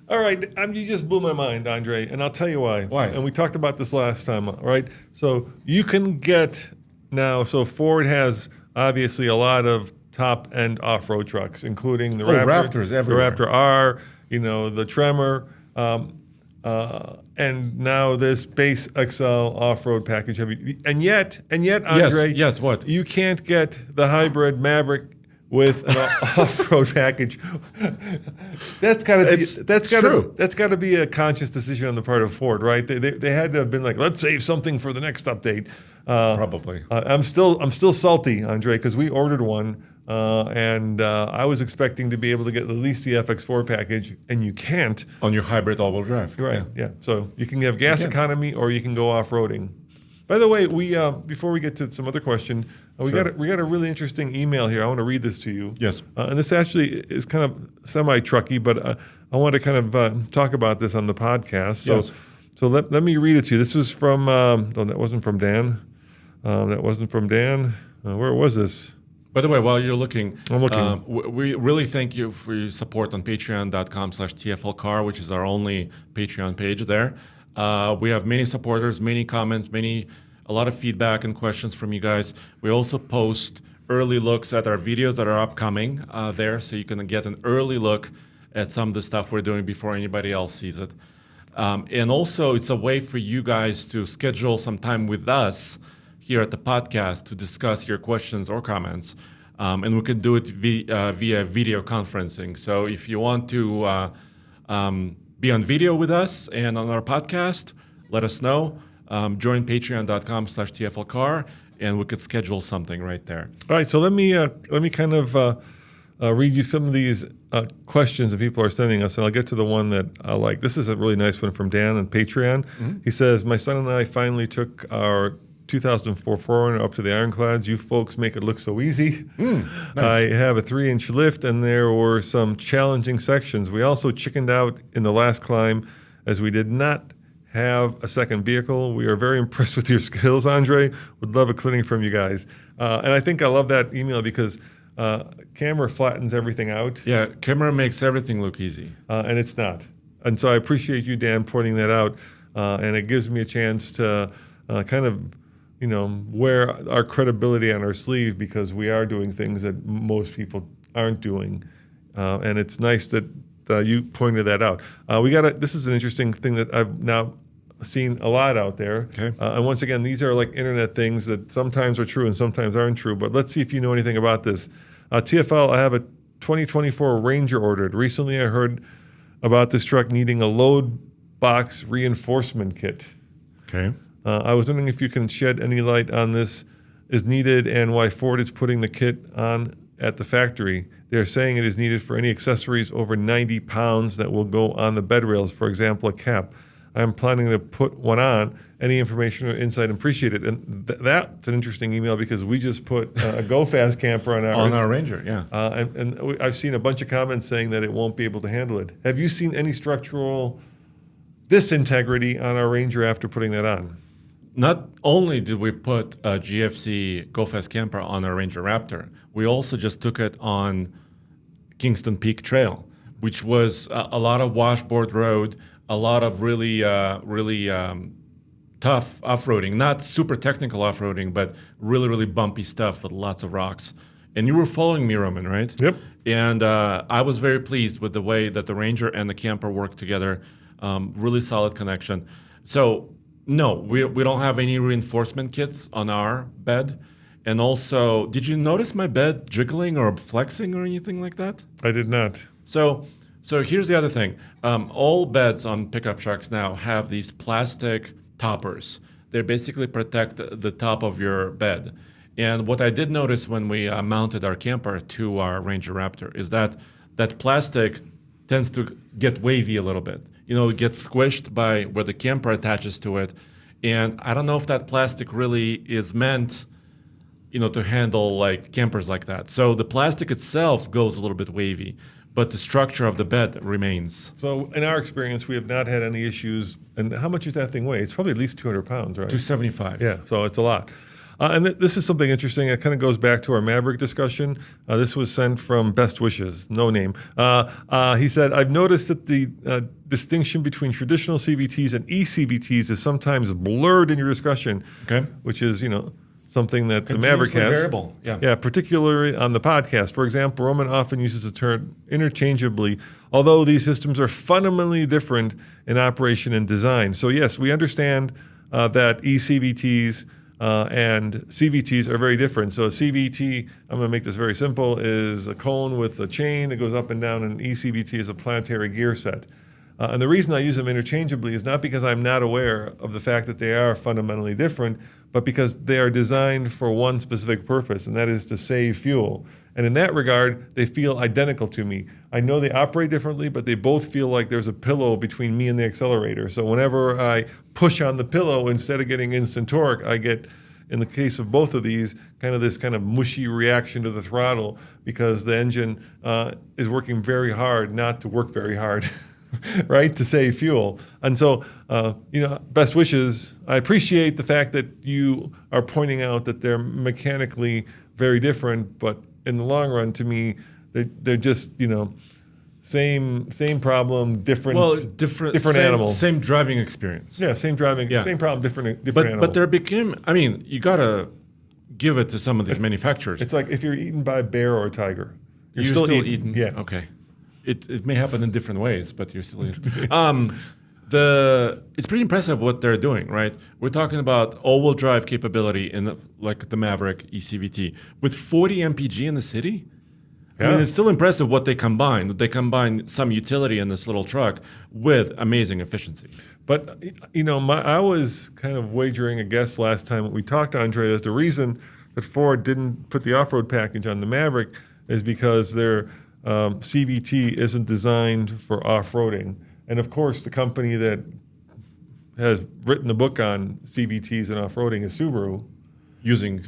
Speaker 1: All right, you just blew my mind, Andre, and I'll tell you why.
Speaker 2: Why?
Speaker 1: And we talked about this last time, right? So you can get now. So Ford has obviously a lot of top-end off-road trucks, including the
Speaker 2: Raptors everywhere.
Speaker 1: the Raptor R, the Tremor, and now this base XL off-road package. And yet, Andre,
Speaker 2: yes, what?
Speaker 1: You can't get the hybrid Maverick with an off-road package. That's got to be a conscious decision on the part of Ford, right? They had to have been like, let's save something for the next update.
Speaker 2: Probably.
Speaker 1: I'm still salty, Andre, because we ordered one, and I was expecting to be able to get at least the FX4 package, and you can't
Speaker 2: On your hybrid all-wheel drive.
Speaker 1: Right. Yeah. So you can have gas economy, or you can go off-roading. By the way, we before we get to some other question, we got a really interesting email here. I want to read this to you.
Speaker 2: Yes.
Speaker 1: And this actually is kind of semi-trucky, but I want to kind of talk about this on the podcast. So,
Speaker 2: Yes.
Speaker 1: so let me read it to you. This was from that wasn't from Dan. That wasn't from Dan. Where was this?
Speaker 2: By the way, while you're looking,
Speaker 1: I'm looking.
Speaker 2: we really thank you for your support on patreon.com/TFLcar, which is our only Patreon page there. We have many supporters, many comments, a lot of feedback and questions from you guys. We also post early looks at our videos that are upcoming there, so you can get an early look at some of the stuff we're doing before anybody else sees it. And also, it's a way for you guys to schedule some time with us here at the podcast to discuss your questions or comments. And we can do it via video conferencing. So if you want to be on video with us and on our podcast, let us know. Join patreon.com/TFLcar, and we could schedule something right there.
Speaker 1: All right, so let me kind of read you some of these questions that people are sending us, and I'll get to the one that I like. This is a really nice one from Dan on Patreon. Mm-hmm. He says, "My son and I finally took our 2004 4Runner up to the Ironclads. You folks make it look so easy.
Speaker 2: Nice.
Speaker 1: I have a 3-inch lift, and there were some challenging sections. We also chickened out in the last climb as we did not have a second vehicle. We are very impressed with your skills, Andre. Would love a clipping from you guys." And I think I love that email because camera flattens everything out.
Speaker 2: Yeah, camera makes everything look easy.
Speaker 1: And it's not. And so I appreciate you, Dan, pointing that out. And it gives me a chance to kind of wear our credibility on our sleeve because we are doing things that most people aren't doing. And it's nice that you pointed that out. This is an interesting thing that I've now seen a lot out there.
Speaker 2: Okay.
Speaker 1: And once again, these are like internet things that sometimes are true and sometimes aren't true. But let's see if you know anything about this. TFL, I have a 2024 Ranger ordered. Recently, I heard about this truck needing a load box reinforcement kit.
Speaker 2: Okay.
Speaker 1: I was wondering if you can shed any light on this is needed and why Ford is putting the kit on at the factory. They're saying it is needed for any accessories over 90 pounds that will go on the bed rails, for example, a cap. I'm planning to put one on. Any information or insight, appreciate it. And that's an interesting email because we just put a Go Fast camper on ours.
Speaker 2: On our Ranger, yeah.
Speaker 1: And I've seen a bunch of comments saying that it won't be able to handle it. Have you seen any structural disintegrity on our Ranger after putting that on?
Speaker 2: Not only did we put a GFC Go Fast camper on our Ranger Raptor, we also just took it on Kingston Peak Trail, which was a lot of washboard road, a lot of really tough off-roading, not super technical off-roading, but really, really bumpy stuff with lots of rocks. And you were following me, Roman, right?
Speaker 1: Yep.
Speaker 2: And I was very pleased with the way that the Ranger and the camper worked together. Really solid connection. So, no, we don't have any reinforcement kits on our bed. And also, did you notice my bed jiggling or flexing or anything like that?
Speaker 1: I did not.
Speaker 2: So here's the other thing. All beds on pickup trucks now have these plastic toppers. They basically protect the top of your bed. And what I did notice when we mounted our camper to our Ranger Raptor is that plastic tends to get wavy a little bit. It gets squished by where the camper attaches to it. And I don't know if that plastic really is meant, to handle like campers like that. So the plastic itself goes a little bit wavy, but the structure of the bed remains.
Speaker 1: So in our experience, we have not had any issues. And how much does that thing weigh? It's probably at least 200 pounds, right?
Speaker 2: 275.
Speaker 1: Yeah, so it's a lot. And this is something interesting. It kind of goes back to our Maverick discussion. This was sent from Best Wishes, no name. He said, I've noticed that the distinction between traditional CVTs and e-CVTs is sometimes blurred in your discussion, which is, something that the Maverick has.
Speaker 2: Variable.
Speaker 1: Yeah, particularly on the podcast. For example, Roman often uses the term interchangeably, although these systems are fundamentally different in operation and design. So yes, we understand that eCVTs and CVTs are very different. So a CVT, I'm going to make this very simple, is a cone with a chain that goes up and down, and an eCVT is a planetary gear set. And the reason I use them interchangeably is not because I'm not aware of the fact that they are fundamentally different, but because they are designed for one specific purpose, and that is to save fuel. And in that regard, they feel identical to me. I know they operate differently, but they both feel like there's a pillow between me and the accelerator. So whenever I push on the pillow, instead of getting instant torque, I get, in the case of both of these, this kind of mushy reaction to the throttle, because the engine is working very hard not to work very hard. Right, to save fuel. And so, best wishes. I appreciate the fact that you are pointing out that they're mechanically very different, but in the long run, to me, they're just, same problem, different animal.
Speaker 2: Same driving experience.
Speaker 1: Yeah, same driving, same problem, different animal.
Speaker 2: But there became, you got to give it to some of these manufacturers.
Speaker 1: It's like if you're eaten by a bear or a tiger.
Speaker 2: You're still eaten.
Speaker 1: Yeah.
Speaker 2: Okay. It may happen in different ways, but you're still eaten. It's pretty impressive what they're doing, right? We're talking about all-wheel drive capability in the Maverick eCVT with 40 mpg in the city.
Speaker 1: Yeah.
Speaker 2: It's still impressive what they combine. They combine some utility in this little truck with amazing efficiency.
Speaker 1: But I was kind of wagering a guess last time when we talked, Andre, that the reason that Ford didn't put the off-road package on the Maverick is because their CVT isn't designed for off-roading. And of course, the company that has written the book on CVTs and off-roading is Subaru.
Speaker 2: Using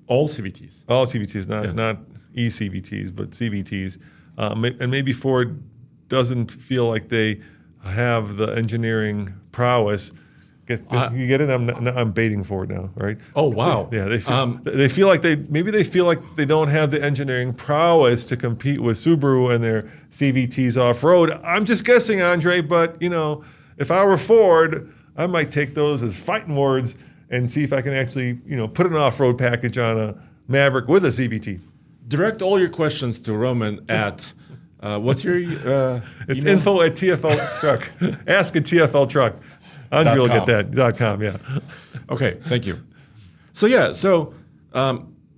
Speaker 2: all CVTs.
Speaker 1: All CVTs, not e-CVTs, but CVTs. And maybe Ford doesn't feel like they have the engineering prowess. You get it? I'm baiting for it now, right?
Speaker 2: Oh wow!
Speaker 1: Yeah, they feel like they feel like they don't have the engineering prowess to compete with Subaru and their CVTs off road. I'm just guessing, Andre, but if I were Ford, I might take those as fighting words and see if I can actually put an off road package on a Maverick with a CVT.
Speaker 2: Direct all your questions to Roman at what's your
Speaker 1: it's
Speaker 2: email?
Speaker 1: info at TFL Truck. Ask a TFL Truck. Andre will get that. .com, yeah.
Speaker 2: Okay, thank you. So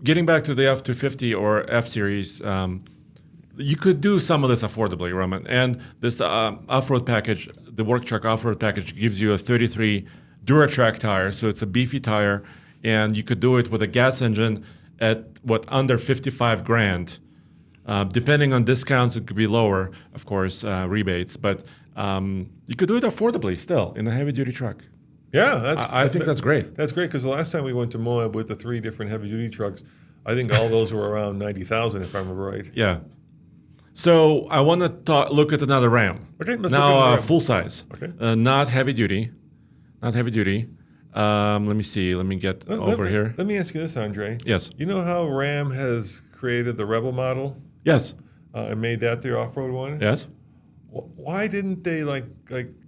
Speaker 2: getting back to the F250 or F-Series, you could do some of this affordably, Roman. And this off-road package, the work truck off-road package, gives you a 33 Duratrack tire, so it's a beefy tire, and you could do it with a gas engine at under 55 grand. Depending on discounts, it could be lower, of course, rebates, but you could do it affordably still in a heavy-duty truck.
Speaker 1: Yeah,
Speaker 2: I think that's great.
Speaker 1: That's great because the last time we went to Moab with the 3 different heavy-duty trucks, I think all those were around 90,000, if I remember right.
Speaker 2: Yeah. So I want to look at another Ram.
Speaker 1: Okay, let's
Speaker 2: now
Speaker 1: look at the Ram.
Speaker 2: Full size.
Speaker 1: Okay.
Speaker 2: Not heavy-duty. Not heavy-duty. Let me see. Let me get over here.
Speaker 1: Let me ask you this, Andre.
Speaker 2: Yes.
Speaker 1: You know how Ram has created the Rebel model?
Speaker 2: Yes.
Speaker 1: And made that their off-road one?
Speaker 2: Yes.
Speaker 1: Why didn't they like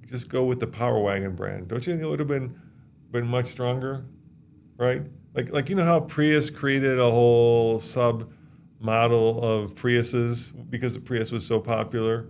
Speaker 1: just go with the Power Wagon brand? Don't you think it would have been much stronger, right? Like how Prius created a whole sub model of Priuses because the Prius was so popular.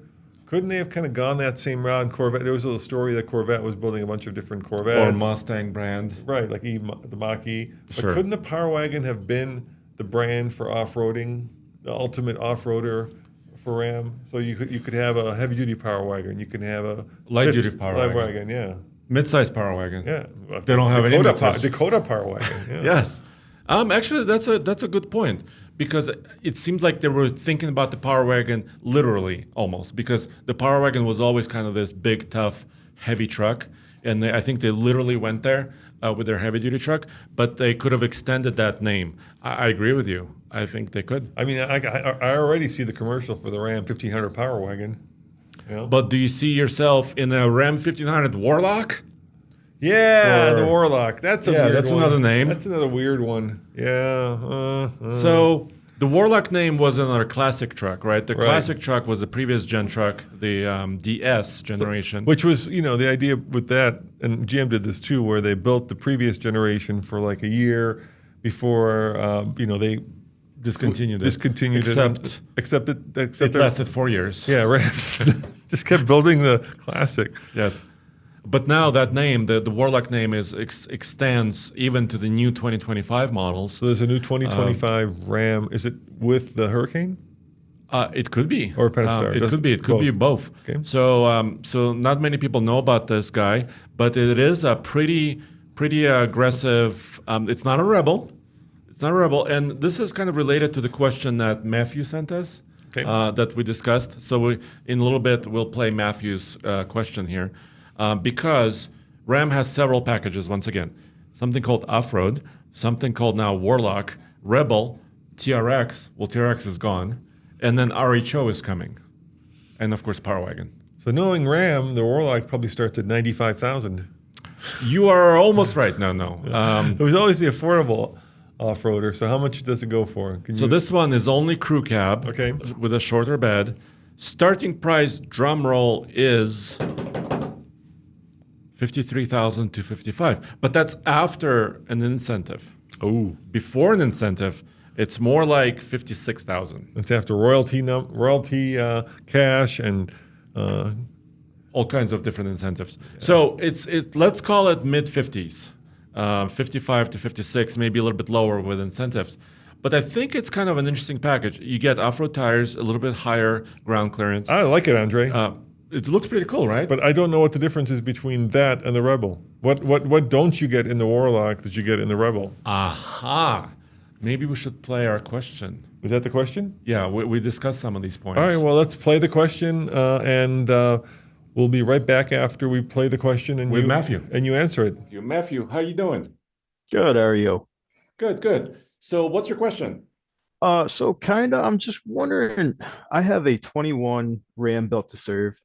Speaker 1: Couldn't they have kind of gone that same route in Corvette? There was a story that Corvette was building a bunch of different Corvettes.
Speaker 2: Or Mustang brand.
Speaker 1: Right, like the Mach-E. But
Speaker 2: Sure.
Speaker 1: couldn't the Power Wagon have been the brand for off-roading, the ultimate off-roader for Ram? So you could have a heavy-duty Power Wagon. You can have a
Speaker 2: Light-duty Power
Speaker 1: light
Speaker 2: Wagon.
Speaker 1: yeah.
Speaker 2: Mid-size Power Wagon.
Speaker 1: Yeah.
Speaker 2: They don't have any mid-size.
Speaker 1: Dakota Power Wagon. Yeah.
Speaker 2: Yes. Actually, that's a good point because it seems like they were thinking about the Power Wagon literally almost because the Power Wagon was always kind of this big, tough, heavy truck. And I think they literally went there with their heavy-duty truck, but they could have extended that name. I agree with you. I think they could.
Speaker 1: I mean, I already see the commercial for the Ram 1500 Power Wagon. You know?
Speaker 2: But do you see yourself in a Ram 1500 Warlock?
Speaker 1: Yeah, the
Speaker 2: or
Speaker 1: Warlock. That's a
Speaker 2: yeah,
Speaker 1: weird
Speaker 2: that's
Speaker 1: one.
Speaker 2: another name.
Speaker 1: That's another weird one. Yeah.
Speaker 2: So the Warlock name was another classic truck, right? The
Speaker 1: Right.
Speaker 2: classic truck was the previous gen truck, the DS generation.
Speaker 1: Which was, the idea with that, and GM did this too, where they built the previous generation for like a year before, they
Speaker 2: Discontinued it.
Speaker 1: discontinued
Speaker 2: Except
Speaker 1: except
Speaker 2: it lasted 4 years.
Speaker 1: Yeah, Rams just kept building the classic.
Speaker 2: Yes. But now that name, the Warlock name, extends even to the new 2025 models.
Speaker 1: So there's a new 2025 Ram. Is it with the Hurricane?
Speaker 2: It could be.
Speaker 1: Or Pentastar?
Speaker 2: It could be. It could be both.
Speaker 1: Okay.
Speaker 2: So not many people know about this guy, but it is a pretty aggressive. It's not a rebel. It's not a rebel, and this is kind of related to the question that Matthew sent us,
Speaker 1: Okay.
Speaker 2: that we discussed. So in a little bit, we'll play Matthew's question here, because Ram has several packages. Once again, something called Off-Road, something called now Warlock, Rebel, TRX. Well, TRX is gone, and then RHO is coming, and of course Power Wagon.
Speaker 1: So knowing Ram, the Warlock probably starts at 95,000.
Speaker 2: You are almost right. No.
Speaker 1: It was always the affordable off-roader. So how much does it go for?
Speaker 2: So this one is only crew cab,
Speaker 1: Okay.
Speaker 2: with a shorter bed. Starting price, drum roll, is 53,000 to 55, but that's after an incentive.
Speaker 1: Oh,
Speaker 2: Before an incentive, it's more like 56,000.
Speaker 1: it's after royalty cash and
Speaker 2: All kinds of different incentives. So let's call it mid 50s, 55 to 56, maybe a little bit lower with incentives. But I think it's kind of an interesting package. You get off-road tires, a little bit higher ground clearance.
Speaker 1: I like it, Andre.
Speaker 2: It looks pretty cool, right?
Speaker 1: But I don't know what the difference is between that and the Rebel. What don't you get in the Warlock that you get in the Rebel?
Speaker 2: Aha. Maybe we should play our question.
Speaker 1: Is that the question?
Speaker 2: Yeah, we discussed some of these points.
Speaker 1: All right, well, let's play the question, and we'll be right back after we play the question and
Speaker 2: With Matthew.
Speaker 1: And you answer it.
Speaker 2: Matthew, how you doing?
Speaker 4: Good, how are you?
Speaker 2: Good. So what's your question?
Speaker 4: I'm just wondering, I have a 21 Ram built to serve.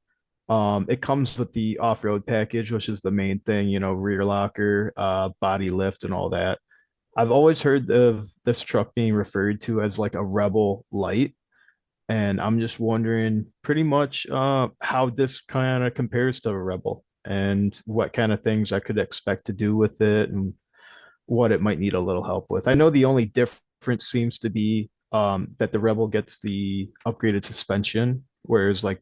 Speaker 4: It comes with the off-road package, which is the main thing, rear locker, body lift and all that. I've always heard of this truck being referred to as like a Rebel Light, and I'm just wondering pretty much how this kind of compares to a Rebel and what kind of things I could expect to do with it and what it might need a little help with. I know the only difference seems to be that the Rebel gets the upgraded suspension, whereas like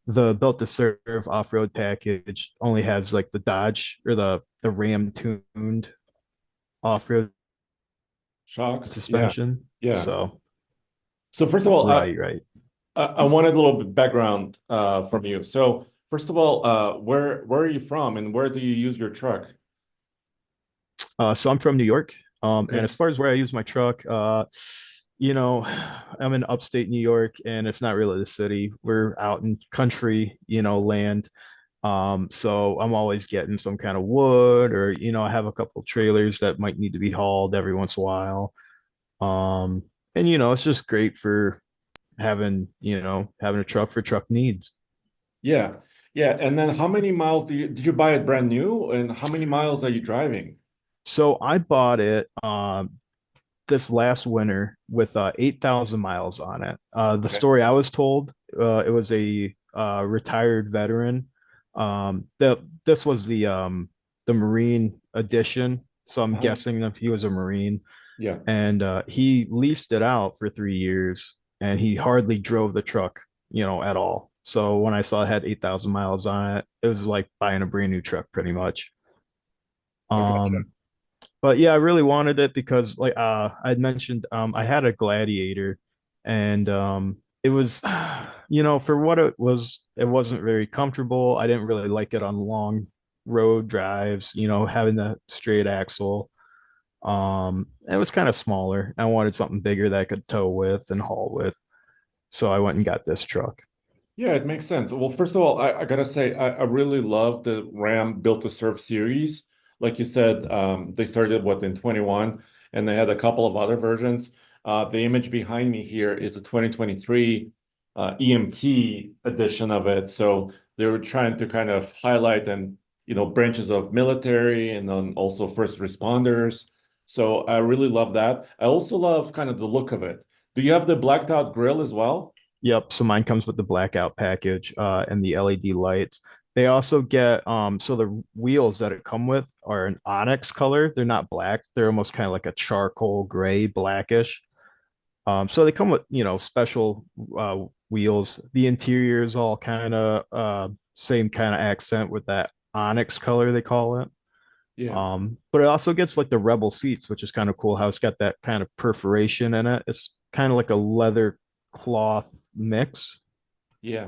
Speaker 4: the built to serve off-road package only has like the Dodge or the Ram tuned off-road
Speaker 2: Shocks.
Speaker 4: suspension.
Speaker 2: Yeah.
Speaker 4: So
Speaker 2: first of all,
Speaker 4: right.
Speaker 2: I wanted a little bit background from you. So first of all, where are you from and where do you use your truck?
Speaker 4: So I'm from New York.
Speaker 2: Okay.
Speaker 4: And as far as where I use my truck, I'm in upstate New York and it's not really the city. We're out in country, land. So I'm always getting some kind of wood or, I have a couple trailers that might need to be hauled every once in a while. And it's just great for having a truck for truck needs.
Speaker 2: Yeah. And then how many miles did you buy it brand new and how many miles are you driving?
Speaker 4: So I bought it this last winter with 8,000 miles on it. The story I was told, it was a retired veteran. This was the Marine edition, so I'm guessing that he was a Marine.
Speaker 2: Yeah.
Speaker 4: And he leased it out for 3 years, and he hardly drove the truck, at all. So when I saw it had 8,000 miles on it, it was like buying a brand new truck, pretty much.
Speaker 2: Gotcha.
Speaker 4: But yeah, I really wanted it because like I'd mentioned I had a Gladiator and it was for what it wasn't very comfortable. I didn't really like it on long road drives, having the straight axle. It was kind of smaller. I wanted something bigger that I could tow with and haul with. So I went and got this truck.
Speaker 2: Yeah, it makes sense. Well, first of all, I gotta say, I really love the Ram Built to Serve series. Like you said, they started in 21, and they had a couple of other versions. The image behind me here is a 2023 EMT edition of it. So they were trying to kind of highlight and branches of military and then also first responders. So I really love that. I also love kind of the look of it. Do you have the blacked out grill as well?
Speaker 4: Yep. So mine comes with the blackout package and the LED lights. They also get so the wheels that it come with are an onyx color. They're not black. They're almost kind of like a charcoal gray, blackish. So they come with, special wheels. The interior is all kind of same kind of accent with that onyx color they call it.
Speaker 2: Yeah.
Speaker 4: But it also gets like the Rebel seats, which is kind of cool how it's got that kind of perforation in it. It's kind of like a leather cloth mix.
Speaker 2: Yeah.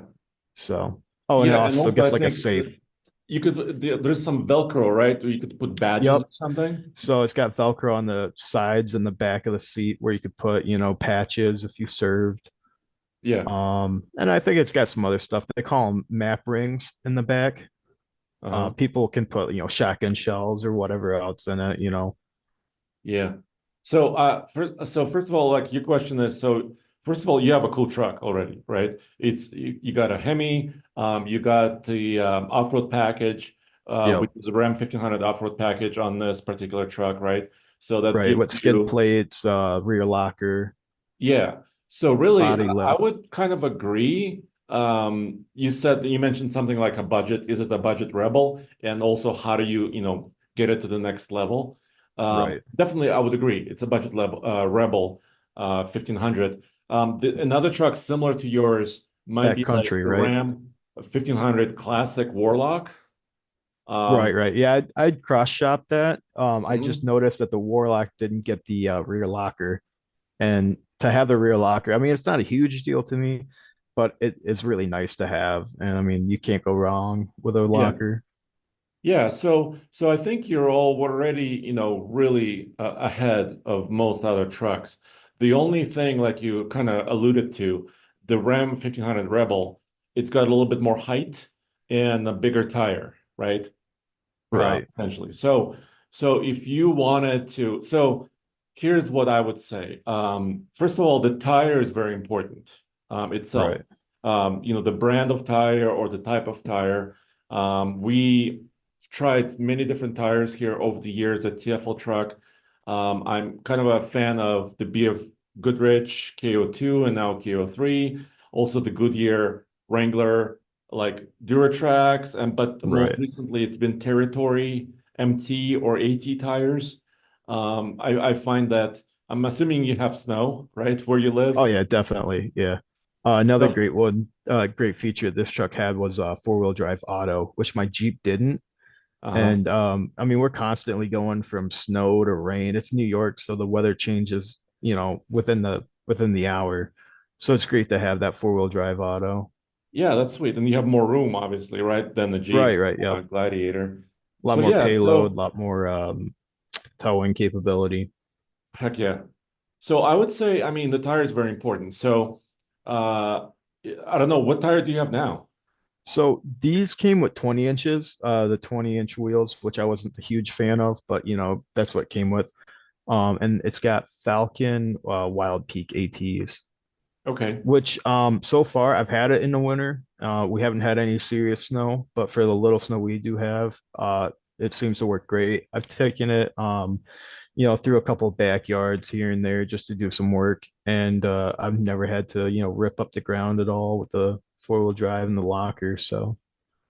Speaker 4: So, oh, and it
Speaker 2: Yeah, and
Speaker 4: also
Speaker 2: also I
Speaker 4: gets like a
Speaker 2: think
Speaker 4: safe.
Speaker 2: there's some Velcro, right? Where you could put badges
Speaker 4: Yep.
Speaker 2: or something.
Speaker 4: So it's got Velcro on the sides and the back of the seat where you could put, patches if you served.
Speaker 2: Yeah.
Speaker 4: And I think it's got some other stuff. They call them map rings in the back.
Speaker 2: Uh-huh.
Speaker 4: People can put, shotgun shells or whatever else in it.
Speaker 2: Yeah. So first of all, like your question is, so first of all, you have a cool truck already, right? You got a Hemi, you got the off-road package,
Speaker 4: Yep.
Speaker 2: which is a Ram 1500 off-road package on this particular truck, right? So that
Speaker 4: Right.
Speaker 2: gives
Speaker 4: With skid
Speaker 2: you
Speaker 4: plates, rear locker,
Speaker 2: Yeah. So really,
Speaker 4: body
Speaker 2: I
Speaker 4: lift.
Speaker 2: would kind of agree. You mentioned something like a budget. Is it a budget rebel? And also, how do you get it to the next level?
Speaker 4: Right.
Speaker 2: Definitely, I would agree. It's a budget level rebel, 1500. Another truck similar to yours might be like
Speaker 4: Backcountry,
Speaker 2: the
Speaker 4: right?
Speaker 2: Ram 1500 Classic Warlock.
Speaker 4: Right,
Speaker 2: Um,
Speaker 4: right. Yeah, I'd cross shop that. I just
Speaker 2: mhm.
Speaker 4: noticed that the Warlock didn't get the rear locker. And to have the rear locker, I mean, it's not a huge deal to me, but it is really nice to have. And I mean, you can't go wrong with a
Speaker 2: Yeah.
Speaker 4: locker.
Speaker 2: Yeah, so I think you're all already, really ahead of most other trucks. The only thing, like you kind of alluded to, the Ram 1500 Rebel, it's got a little bit more height and a bigger tire, right?
Speaker 4: Right,
Speaker 2: Potentially. So if you wanted to, so here's what I would say. First of all, the tire is very important itself.
Speaker 4: right,
Speaker 2: The brand of tire or the type of tire. We tried many different tires here over the years at TFL Truck. I'm kind of a fan of the BF Goodrich KO2 and now KO3, also the Goodyear Wrangler like Duratrax, but most
Speaker 4: right.
Speaker 2: recently it's been Territory MT or AT tires. I find that I'm assuming you have snow, right, where you
Speaker 4: Oh
Speaker 2: live.
Speaker 4: yeah, definitely. Yeah. Another
Speaker 2: So,
Speaker 4: great one, great feature this truck had was four-wheel drive auto, which my Jeep didn't.
Speaker 2: uh-huh.
Speaker 4: And I mean, we're constantly going from snow to rain. It's New York, so the weather changes, within the hour. So it's great to have that four-wheel drive auto.
Speaker 2: Yeah, that's sweet. And you have more room, obviously, right, than the
Speaker 4: Right,
Speaker 2: Jeep
Speaker 4: right. Yep.
Speaker 2: Gladiator.
Speaker 4: A lot
Speaker 2: So
Speaker 4: more
Speaker 2: yeah,
Speaker 4: payload, a
Speaker 2: so
Speaker 4: lot more towing capability.
Speaker 2: heck yeah. So I would say, I mean, the tire is very important. So uh I don't know, what tire do you have now?
Speaker 4: So these came with 20 inches, the 20-inch wheels, which I wasn't a huge fan of, but that's what it came with. And it's got Falcon Wild Peak ATs,
Speaker 2: Okay.
Speaker 4: which so far I've had it in the winter. We haven't had any serious snow, but for the little snow we do have, it seems to work great. I've taken it through a couple of backyards here and there just to do some work, and I've never had to rip up the ground at all with the four-wheel drive and the locker. So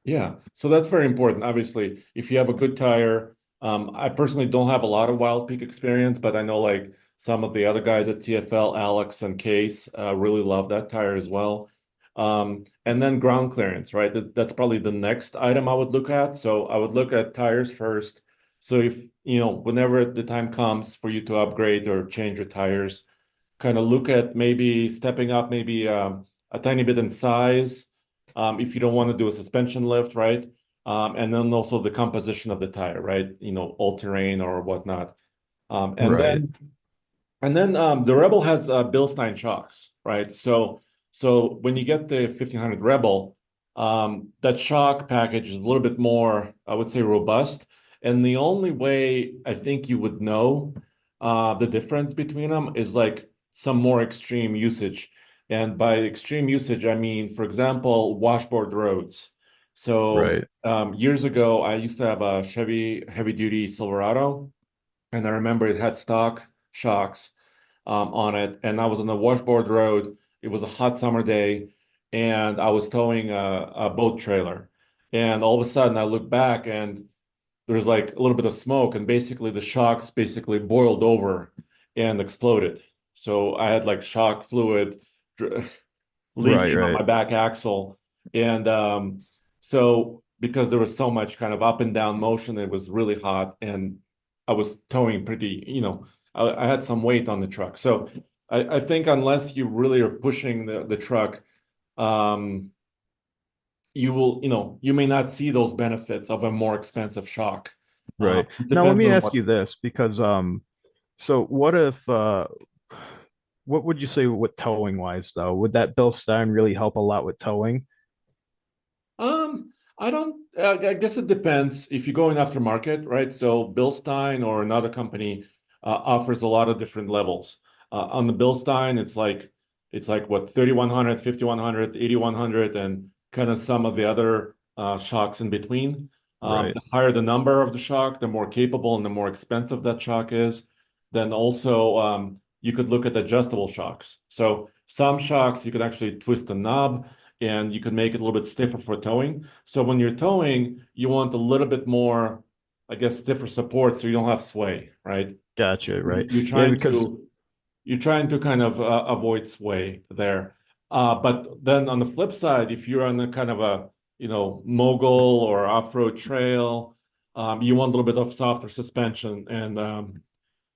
Speaker 2: Yeah, so that's very important. Obviously, if you have a good tire, I personally don't have a lot of Wild Peak experience, but I know like some of the other guys at TFL, Alex and Case, really love that tire as well. And then ground clearance, right? That's probably the next item I would look at. So I would look at tires first. So if, whenever the time comes for you to upgrade or change your tires, kind of look at maybe stepping up maybe a tiny bit in size if you don't want to do a suspension lift, right? And then also the composition of the tire, right? All terrain or whatnot. Um, and
Speaker 4: right,
Speaker 2: then and then the Rebel has Bilstein shocks, right? So when you get the 1500 Rebel, that shock package is a little bit more, I would say, robust. And the only way I think you would know the difference between them is like some more extreme usage. And by extreme usage, I mean, for example, washboard roads. So
Speaker 4: Right.
Speaker 2: years ago, I used to have a Chevy heavy duty Silverado, and I remember it had stock shocks on it, and I was on the washboard road. It was a hot summer day, and I was towing a boat trailer, and all of a sudden I look back and there's like a little bit of smoke, and basically the shocks basically boiled over and exploded. So I had like shock fluid
Speaker 4: Right.
Speaker 2: leaking on
Speaker 4: Right.
Speaker 2: my back axle. And so because there was so much kind of up and down motion, it was really hot, and I was towing pretty, I had some weight on the truck. So I think unless you really are pushing the truck, um, you will, you may not see those benefits of a more expensive shock.
Speaker 4: Right.
Speaker 2: It
Speaker 4: Now let
Speaker 2: depends
Speaker 4: me
Speaker 2: on
Speaker 4: ask
Speaker 2: what.
Speaker 4: you this because so what if what would you say with towing wise though? Would that Bill Stein really help a lot with towing?
Speaker 2: I don't, I guess it depends if you're going after market, right? So Bilstein or another company offers a lot of different levels. On the Bilstein, it's like what, 3100, 5100, 8100, and kind of some of the other shocks in between.
Speaker 4: Right.
Speaker 2: The higher the number of the shock, the more capable and the more expensive that shock is. Then also, you could look at adjustable shocks. So some shocks, you could actually twist a knob and you can make it a little bit stiffer for towing. So when you're towing, you want a little bit more, I guess, stiffer support so you don't have sway, right?
Speaker 4: Gotcha. Right.
Speaker 2: You're
Speaker 4: Yeah,
Speaker 2: trying
Speaker 4: because
Speaker 2: to you're trying to kind of avoid sway there. But then on the flip side, if you're on a kind of a mogul or off-road trail, you want a little bit of softer suspension, and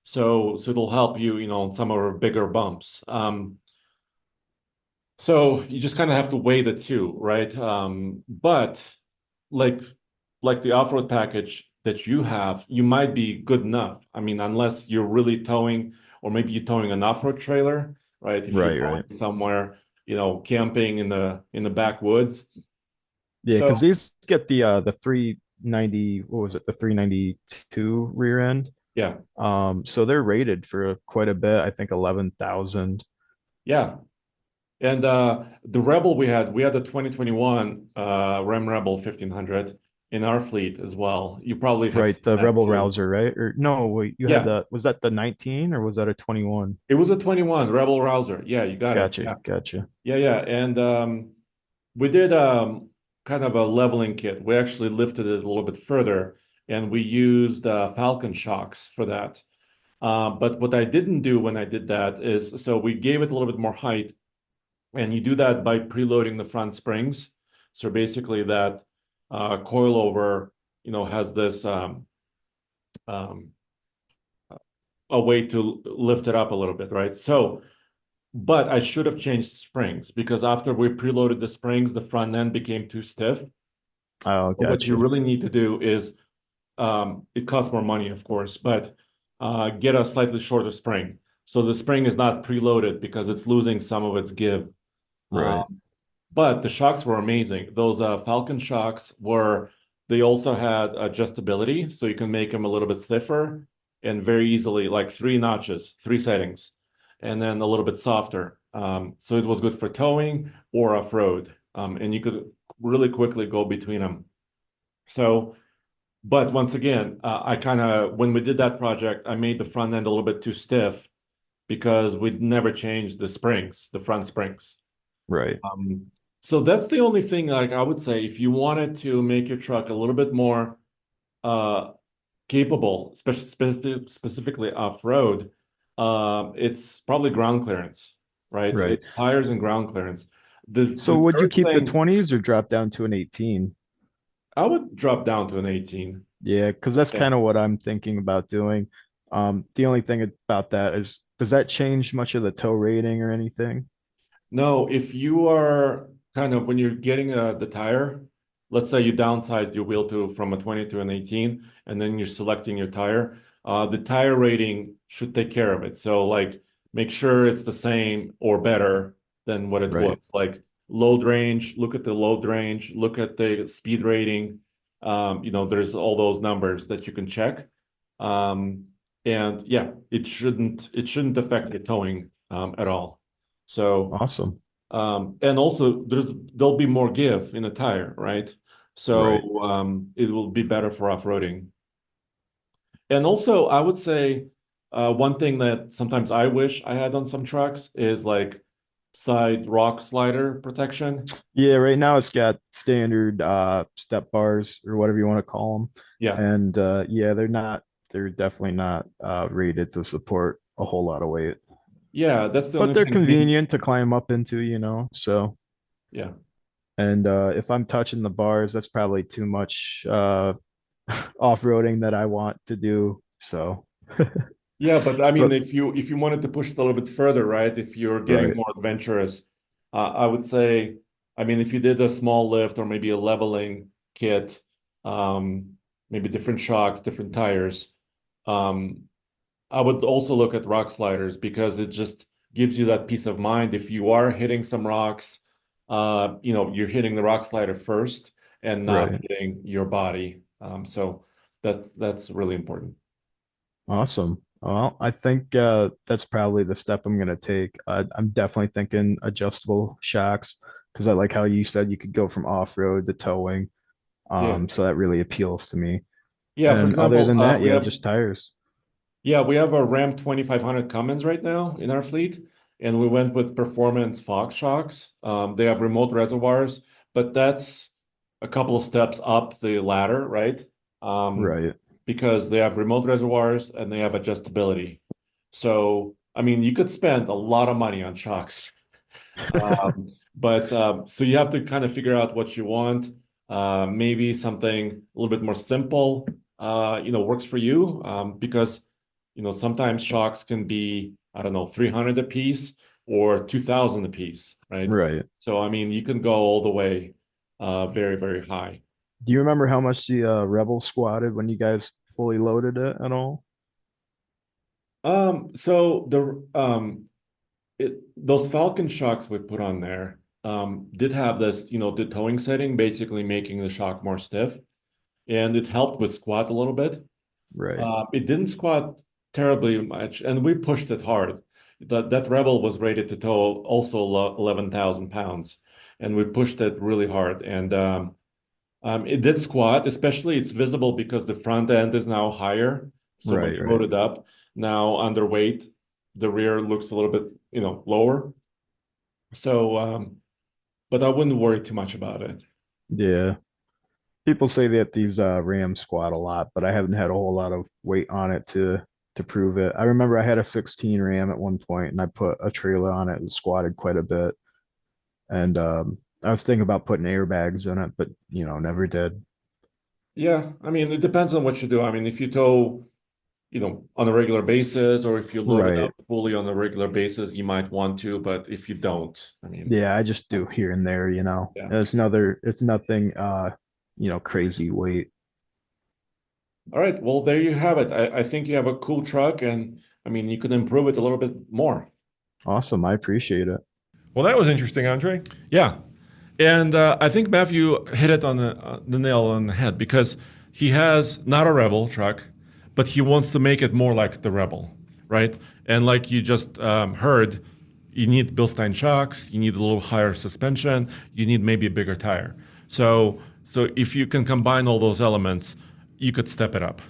Speaker 2: so it'll help you, on some of our bigger bumps. So you just kind of have to weigh the two, right? But like like the off-road package that you have, you might be good enough. I mean, unless you're really towing, or maybe you're towing an off-road trailer, right? If you're
Speaker 4: right,
Speaker 2: going
Speaker 4: right.
Speaker 2: somewhere, camping in the backwoods.
Speaker 4: Yeah,
Speaker 2: So
Speaker 4: because these get the 390, what was it, the 392 rear end.
Speaker 2: yeah,
Speaker 4: So they're rated for quite a bit, I think 11,000.
Speaker 2: yeah. And the Rebel we had the 2021 Ram Rebel 1500 in our fleet as well. You probably have
Speaker 4: Right,
Speaker 2: seen
Speaker 4: the
Speaker 2: that
Speaker 4: Rebel
Speaker 2: too.
Speaker 4: Rouser, right? Or no, wait, you had
Speaker 2: Yeah,
Speaker 4: the, was that the 19 or was that a 21?
Speaker 2: it was a 21 Rebel Rouser. Yeah, you got it.
Speaker 4: Gotcha,
Speaker 2: Yeah,
Speaker 4: gotcha.
Speaker 2: yeah, yeah. And we did kind of a leveling kit. We actually lifted it a little bit further, and we used Falcon shocks for that. But what I didn't do when I did that is, so we gave it a little bit more height, and you do that by preloading the front springs. So basically, that coilover, has this um, a way to lift it up a little bit, right? So, but I should have changed springs because after we preloaded the springs, the front end became too stiff.
Speaker 4: Oh,
Speaker 2: What you
Speaker 4: gotcha.
Speaker 2: really need to do is, it costs more money, of course, but get a slightly shorter spring. So the spring is not preloaded because it's losing some of its give. Uh,
Speaker 4: Right,
Speaker 2: but the shocks were amazing. Those Falcon shocks they also had adjustability, so you can make them a little bit stiffer and very easily, like 3 notches, 3 settings, and then a little bit softer. So it was good for towing or off-road, and you could really quickly go between them. So, but once again, I kind of, when we did that project, I made the front end a little bit too stiff because we'd never changed the springs, the front springs.
Speaker 4: right,
Speaker 2: Um, so that's the only thing, like I would say, if you wanted to make your truck a little bit more uh, capable, specifically off-road, it's probably ground clearance, right?
Speaker 4: right.
Speaker 2: It's tires and ground clearance. The
Speaker 4: So would you
Speaker 2: third
Speaker 4: keep the
Speaker 2: thing,
Speaker 4: 20s or drop down to an 18?
Speaker 2: I would drop down to an 18.
Speaker 4: Yeah, because that's
Speaker 2: Yeah.
Speaker 4: kind of what I'm thinking about doing. The only thing about that is, does that change much of the tow rating or anything?
Speaker 2: No, if you are kind of when you're getting the tire, let's say you downsized your wheel to from a 20 to an 18, and then you're selecting your tire, the tire rating should take care of it. So like make sure it's the same or better than what it was.
Speaker 4: Right.
Speaker 2: Like load range, look at the load range, look at the speed rating. There's all those numbers that you can check. Um, and yeah, it shouldn't affect your towing at all. So
Speaker 4: Awesome.
Speaker 2: and also there'll be more give in a tire, right? So
Speaker 4: Right.
Speaker 2: it will be better for off-roading. And also, I would say one thing that sometimes I wish I had on some trucks is like side rock slider protection.
Speaker 4: Yeah, right now it's got standard step bars or whatever you want to call them.
Speaker 2: Yeah.
Speaker 4: And yeah, they're definitely not rated to support a whole lot of weight.
Speaker 2: Yeah, that's the
Speaker 4: But
Speaker 2: only
Speaker 4: they're
Speaker 2: thing. I mean,
Speaker 4: convenient to climb up into, So,
Speaker 2: yeah.
Speaker 4: and if I'm touching the bars, that's probably too much off-roading that I want to do. So,
Speaker 2: Yeah, but I mean,
Speaker 4: but
Speaker 2: if you wanted to push it a little bit further, right? If you're getting
Speaker 4: right,
Speaker 2: more adventurous, I would say, I mean, if you did a small lift or maybe a leveling kit, maybe different shocks, different tires, um, I would also look at rock sliders because it just gives you that peace of mind. If you are hitting some rocks, you're hitting the rock slider first and not
Speaker 4: right.
Speaker 2: hitting your body. So that's really important.
Speaker 4: Awesome. Well, I think that's probably the step I'm going to take. I'm definitely thinking adjustable shocks because I like how you said you could go from off-road to towing.
Speaker 2: Yeah.
Speaker 4: So that really appeals to me.
Speaker 2: Yeah, for
Speaker 4: And other
Speaker 2: example,
Speaker 4: than that, yeah, just tires.
Speaker 2: we have a Ram 2500 Cummins right now in our fleet, and we went with Performance Fox shocks. They have remote reservoirs, but that's a couple of steps up the ladder, right? Um,
Speaker 4: Right.
Speaker 2: because they have remote reservoirs and they have adjustability. So, I mean, you could spend a lot of money on shocks. But so you have to kind of figure out what you want. Maybe something a little bit more simple, works for you. Because sometimes shocks can be, I don't know, 300 a piece or 2,000 a piece, right?
Speaker 4: Right.
Speaker 2: So I mean, you can go all the way, very, very high.
Speaker 4: Do you remember how much the Rebel squatted when you guys fully loaded it at all?
Speaker 2: So those Falcon shocks we put on there did have this, the towing setting, basically making the shock more stiff, and it helped with squat a little bit.
Speaker 4: Right.
Speaker 2: It didn't squat terribly much, and we pushed it hard. That Rebel was rated to tow also 11,000 pounds, and we pushed it really hard. And it did squat, especially it's visible because the front end is now higher. So when
Speaker 4: Right.
Speaker 2: you
Speaker 4: Right.
Speaker 2: load it up, now underweight, the rear looks a little bit, lower. So, but I wouldn't worry too much about it.
Speaker 4: Yeah. People say that these Rams squat a lot, but I haven't had a whole lot of weight on it to prove it. I remember I had a 16 Ram at one point and I put a trailer on it and squatted quite a bit. And I was thinking about putting airbags in it, but never did.
Speaker 2: Yeah, I mean, it depends on what you do. I mean, if you tow, on a regular basis, or if you load it
Speaker 4: Right.
Speaker 2: up fully on a regular basis, you might want to, but if you don't, I mean,
Speaker 4: Yeah, I just do here and there.
Speaker 2: yeah.
Speaker 4: It's nothing crazy weight.
Speaker 2: All right, well, there you have it. I think you have a cool truck, and I mean, you can improve it a little bit more.
Speaker 4: Awesome. I appreciate it.
Speaker 1: Well, that was interesting, Andre.
Speaker 2: Yeah. And I think Matthew hit it on the nail on the head because he has not a Rebel truck, but he wants to make it more like the Rebel, right? And like you just heard, you need Bilstein shocks, you need a little higher suspension, you need maybe a bigger tire. So if you can combine all those elements, you could step it up.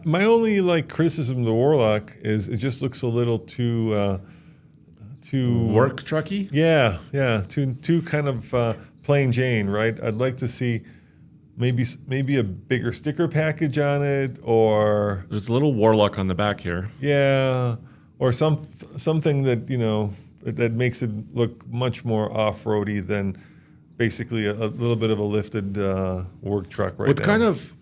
Speaker 1: My only criticism of the Warlock is it just looks a little too
Speaker 2: Work trucky?
Speaker 1: yeah, too kind of plain Jane, right? I'd like to see maybe a bigger sticker package on it, or
Speaker 2: There's a little Warlock on the back here.
Speaker 1: yeah, or something that that makes it look much more off-roady than basically a little bit of a lifted work truck right
Speaker 2: What
Speaker 1: now.
Speaker 2: kind of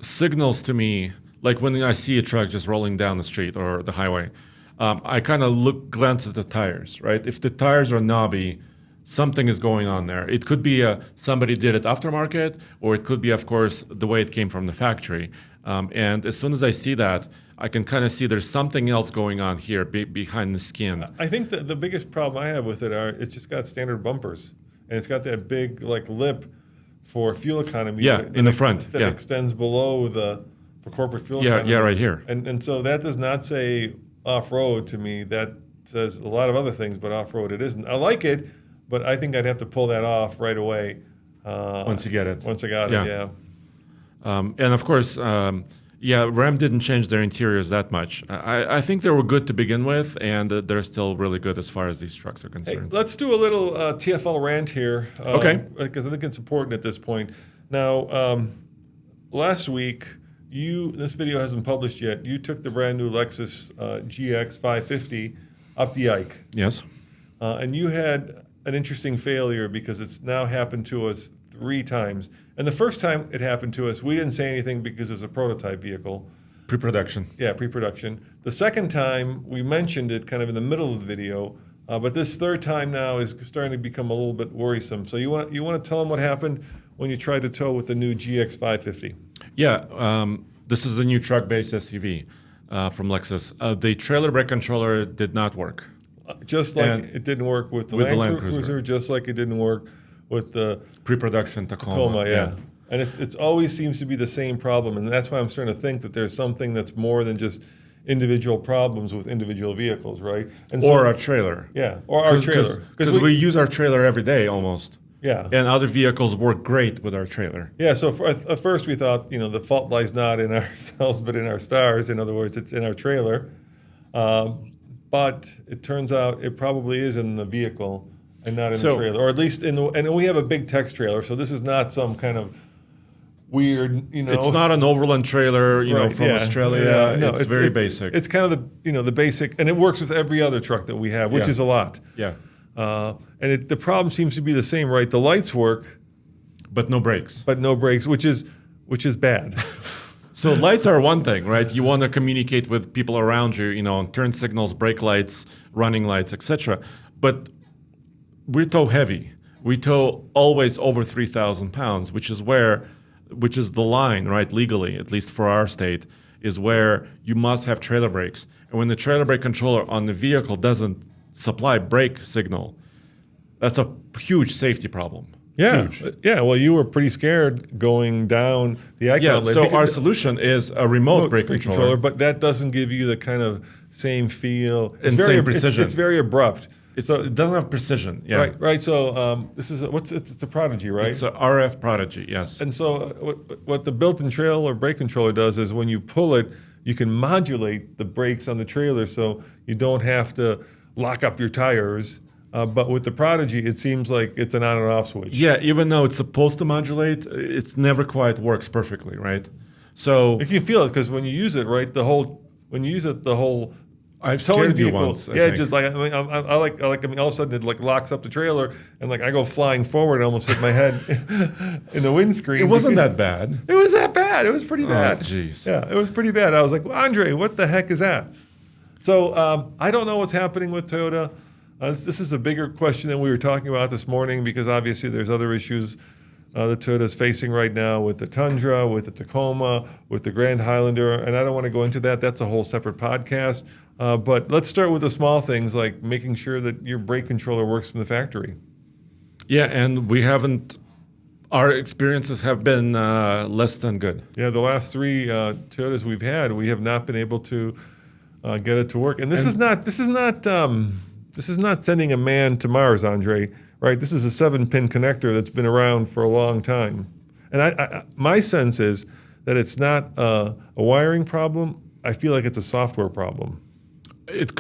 Speaker 2: signals to me, like when I see a truck just rolling down the street or the highway, I kind of glance at the tires, right? If the tires are knobby, something is going on there. It could be somebody did it aftermarket, or it could be, of course, the way it came from the factory. And as soon as I see that, I can kind of see there's something else going on here behind the skin.
Speaker 1: I think that the biggest problem I have with it are it's just got standard bumpers, and it's got that big lip for fuel economy.
Speaker 2: Yeah, in the front,
Speaker 1: that
Speaker 2: yeah.
Speaker 1: extends below for corporate fuel
Speaker 2: Yeah,
Speaker 1: economy.
Speaker 2: yeah, right here.
Speaker 1: And so that does not say off road to me. That says a lot of other things, but off road it isn't. I like it, but I think I'd have to pull that off right away
Speaker 2: once you get it.
Speaker 1: Once I got
Speaker 2: Yeah.
Speaker 1: it, yeah.
Speaker 2: And of course, Ram didn't change their interiors that much. I think they were good to begin with, and they're still really good as far as these trucks are
Speaker 1: Hey,
Speaker 2: concerned.
Speaker 1: let's do a little TFL rant here.
Speaker 2: Okay.
Speaker 1: Because I think it's important at this point. Now, last week, this video hasn't published yet, you took the brand new Lexus GX 550 up the Ike.
Speaker 2: Yes.
Speaker 1: And you had an interesting failure because it's now happened to us 3 times. And the first time it happened to us, we didn't say anything because it was a prototype vehicle.
Speaker 2: Pre-production.
Speaker 1: Yeah, pre-production. The second time, we mentioned it kind of in the middle of the video, but this third time now is starting to become a little bit worrisome. So you want to tell them what happened when you tried to tow with the new GX 550?
Speaker 2: Yeah, this is the new truck-based SUV from Lexus. The trailer brake controller did not work.
Speaker 1: Just like
Speaker 2: And
Speaker 1: it didn't work with the
Speaker 2: with the
Speaker 1: Land
Speaker 2: Land
Speaker 1: Cruiser,
Speaker 2: Cruiser.
Speaker 1: just like it didn't work with the
Speaker 2: Pre-production Tacoma.
Speaker 1: Tacoma, yeah. And it's always seems to be the same problem, and that's why I'm starting to think that there's something that's more than just individual problems with individual vehicles, right? And
Speaker 2: Or our trailer.
Speaker 1: yeah, or our trailer,
Speaker 2: Because we use our trailer every day almost.
Speaker 1: yeah.
Speaker 2: And other vehicles work great with our trailer.
Speaker 1: Yeah, so at first we thought, the fault lies not in ourselves, but in our stars. In other words, it's in our trailer. But it turns out it probably is in the vehicle and not in the
Speaker 2: So-
Speaker 1: trailer, or at least and we have a big text trailer, so this is not some kind of weird,
Speaker 2: It's not an overland trailer,
Speaker 1: Right,
Speaker 2: from
Speaker 1: yeah.
Speaker 2: Australia.
Speaker 1: Yeah, no,
Speaker 2: it's very basic.
Speaker 1: It's kind of the basic, and it works with every other truck that we have, which
Speaker 2: Yeah.
Speaker 1: is a lot.
Speaker 2: yeah,
Speaker 1: And the problem seems to be the same, right? The lights work,
Speaker 2: but no brakes.
Speaker 1: but no brakes, which is bad.
Speaker 2: So lights are one thing, right? You want to communicate with people around you, turn signals, brake lights, running lights, etc. But we tow heavy. We tow always over 3,000 pounds, which is the line, right? Legally, at least for our state, is where you must have trailer brakes. And when the trailer brake controller on the vehicle doesn't supply brake signal, that's a huge safety problem.
Speaker 1: Yeah,
Speaker 2: Huge.
Speaker 1: yeah. Well, you were pretty scared going down the icon.
Speaker 2: Yeah,
Speaker 1: lane
Speaker 2: so
Speaker 1: because-
Speaker 2: our solution is a remote brake controller.
Speaker 1: but that doesn't give you the kind of same feel.
Speaker 2: And same
Speaker 1: it's-
Speaker 2: precision.
Speaker 1: It's very abrupt.
Speaker 2: It doesn't have precision. Yeah.
Speaker 1: Right. So this is it's a Prodigy, right?
Speaker 2: It's a RF Prodigy, yes.
Speaker 1: And so what the built-in trailer brake controller does is when you pull it, you can modulate the brakes on the trailer, so you don't have to lock up your tires. But with the Prodigy, it seems like it's an on and off switch.
Speaker 2: Yeah, even though it's supposed to modulate, it's never quite works perfectly, right? So
Speaker 1: You can feel it because when you use it, right, the whole
Speaker 2: I've
Speaker 1: towing
Speaker 2: scared you
Speaker 1: vehicle,
Speaker 2: once. I
Speaker 1: yeah,
Speaker 2: think.
Speaker 1: just like all of a sudden it like locks up the trailer and like I go flying forward and almost hit my head in the windscreen.
Speaker 2: It wasn't
Speaker 1: because-
Speaker 2: that bad.
Speaker 1: It was that bad. It was pretty bad.
Speaker 2: jeez.
Speaker 1: Yeah, it was pretty bad. I was like, Andre, what the heck is that? So I don't know what's happening with Toyota. This is a bigger question than we were talking about this morning because obviously there's other issues that Toyota's facing right now with the Tundra, with the Tacoma, with the Grand Highlander, and I don't want to go into that. That's a whole separate podcast. But let's start with the small things like making sure that your brake controller works from the factory.
Speaker 2: Yeah, and our experiences have been less than good.
Speaker 1: Yeah, the last 3 Toyotas we've had, we have not been able to get it to work. And this is not sending a man to Mars, Andre. Right? This is a 7-pin connector that's been around for a long time. And my sense is that it's not a wiring problem. I feel like it's a software problem.
Speaker 2: It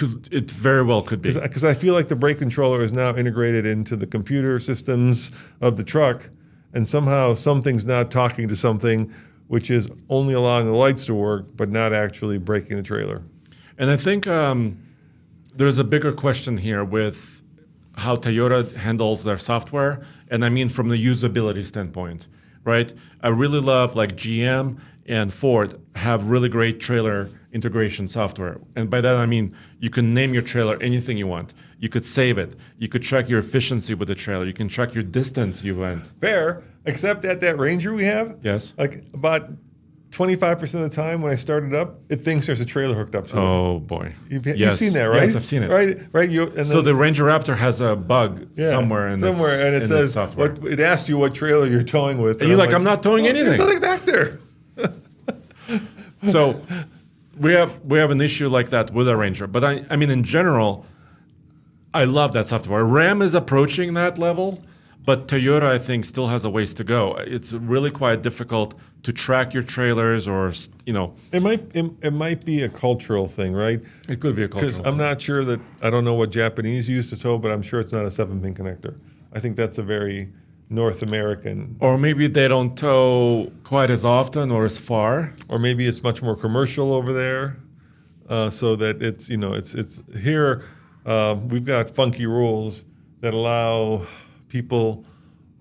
Speaker 2: very well could be.
Speaker 1: Because I feel like the brake controller is now integrated into the computer systems of the truck, and somehow something's not talking to something, which is only allowing the lights to work, but not actually braking the trailer.
Speaker 2: And I think there's a bigger question here with how Toyota handles their software, and I mean from the usability standpoint, right? I really love like GM and Ford have really great trailer integration software. And by that I mean you can name your trailer anything you want. You could save it. You could track your efficiency with the trailer. You can track your distance you went.
Speaker 1: Fair, except at that Ranger we have,
Speaker 2: Yes.
Speaker 1: like about 25% of the time when I start it up, it thinks there's a trailer hooked up to it.
Speaker 2: Oh boy.
Speaker 1: You've
Speaker 2: Yes.
Speaker 1: seen that, right?
Speaker 2: Yes, I've seen it.
Speaker 1: Right.
Speaker 2: So the Ranger Raptor has a bug
Speaker 1: yeah,
Speaker 2: somewhere in its,
Speaker 1: and it
Speaker 2: in
Speaker 1: says
Speaker 2: its software.
Speaker 1: it asks you what trailer you're towing with,
Speaker 2: And you're like, I'm not towing anything.
Speaker 1: There's nothing back there.
Speaker 2: So we have an issue like that with a Ranger. But I mean, in general, I love that software. Ram is approaching that level, But Toyota, I think, still has a ways to go. It's really quite difficult to track your trailers, or
Speaker 1: It might be a cultural thing, right?
Speaker 2: it could be a cultural
Speaker 1: Because I'm not sure that I don't know what Japanese use to tow, but I'm sure it's not a 7-pin connector. I think that's a very North American,
Speaker 2: Or maybe they don't tow quite as often or as far.
Speaker 1: or maybe it's much more commercial over there, so that it's it's here. We've got funky rules that allow people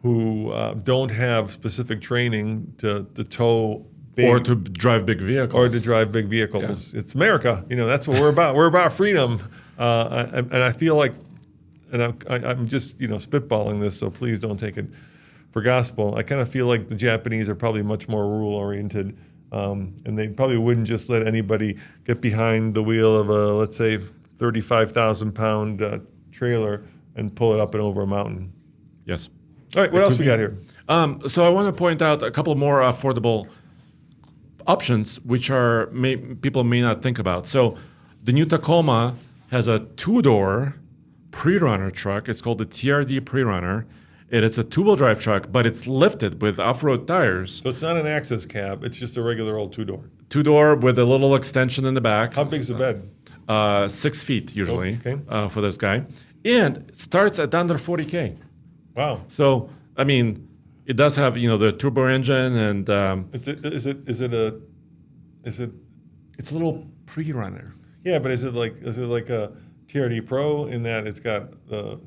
Speaker 1: who don't have specific training to tow big,
Speaker 2: Or to drive big vehicles.
Speaker 1: or to drive big vehicles. It's America. That's what we're about. We're about freedom. And I feel like, and I'm just spitballing this, so please don't take it for gospel. I kind of feel like the Japanese are probably much more rule oriented, and they probably wouldn't just let anybody get behind the wheel of a, let's say, 35,000 pound trailer and pull it up and over a mountain.
Speaker 2: Yes.
Speaker 1: All right, what else we got here?
Speaker 2: So I want to point out a couple more affordable options, which people may not think about. So the new Tacoma has a 2-door pre-runner truck. It's called the TRD Pre-Runner. It's a 2-wheel drive truck, but it's lifted with off-road tires.
Speaker 1: So it's not an access cab. It's just a regular old 2-door.
Speaker 2: 2-door with a little extension in the back.
Speaker 1: How big's the bed?
Speaker 2: 6 feet usually
Speaker 1: Okay.
Speaker 2: For this guy. And it starts at under 40K.
Speaker 1: Wow.
Speaker 2: So, I mean, it does have, the turbo engine and
Speaker 1: Is it
Speaker 2: it's a little pre-runner.
Speaker 1: Yeah, but is it like a TRD Pro in that it's got the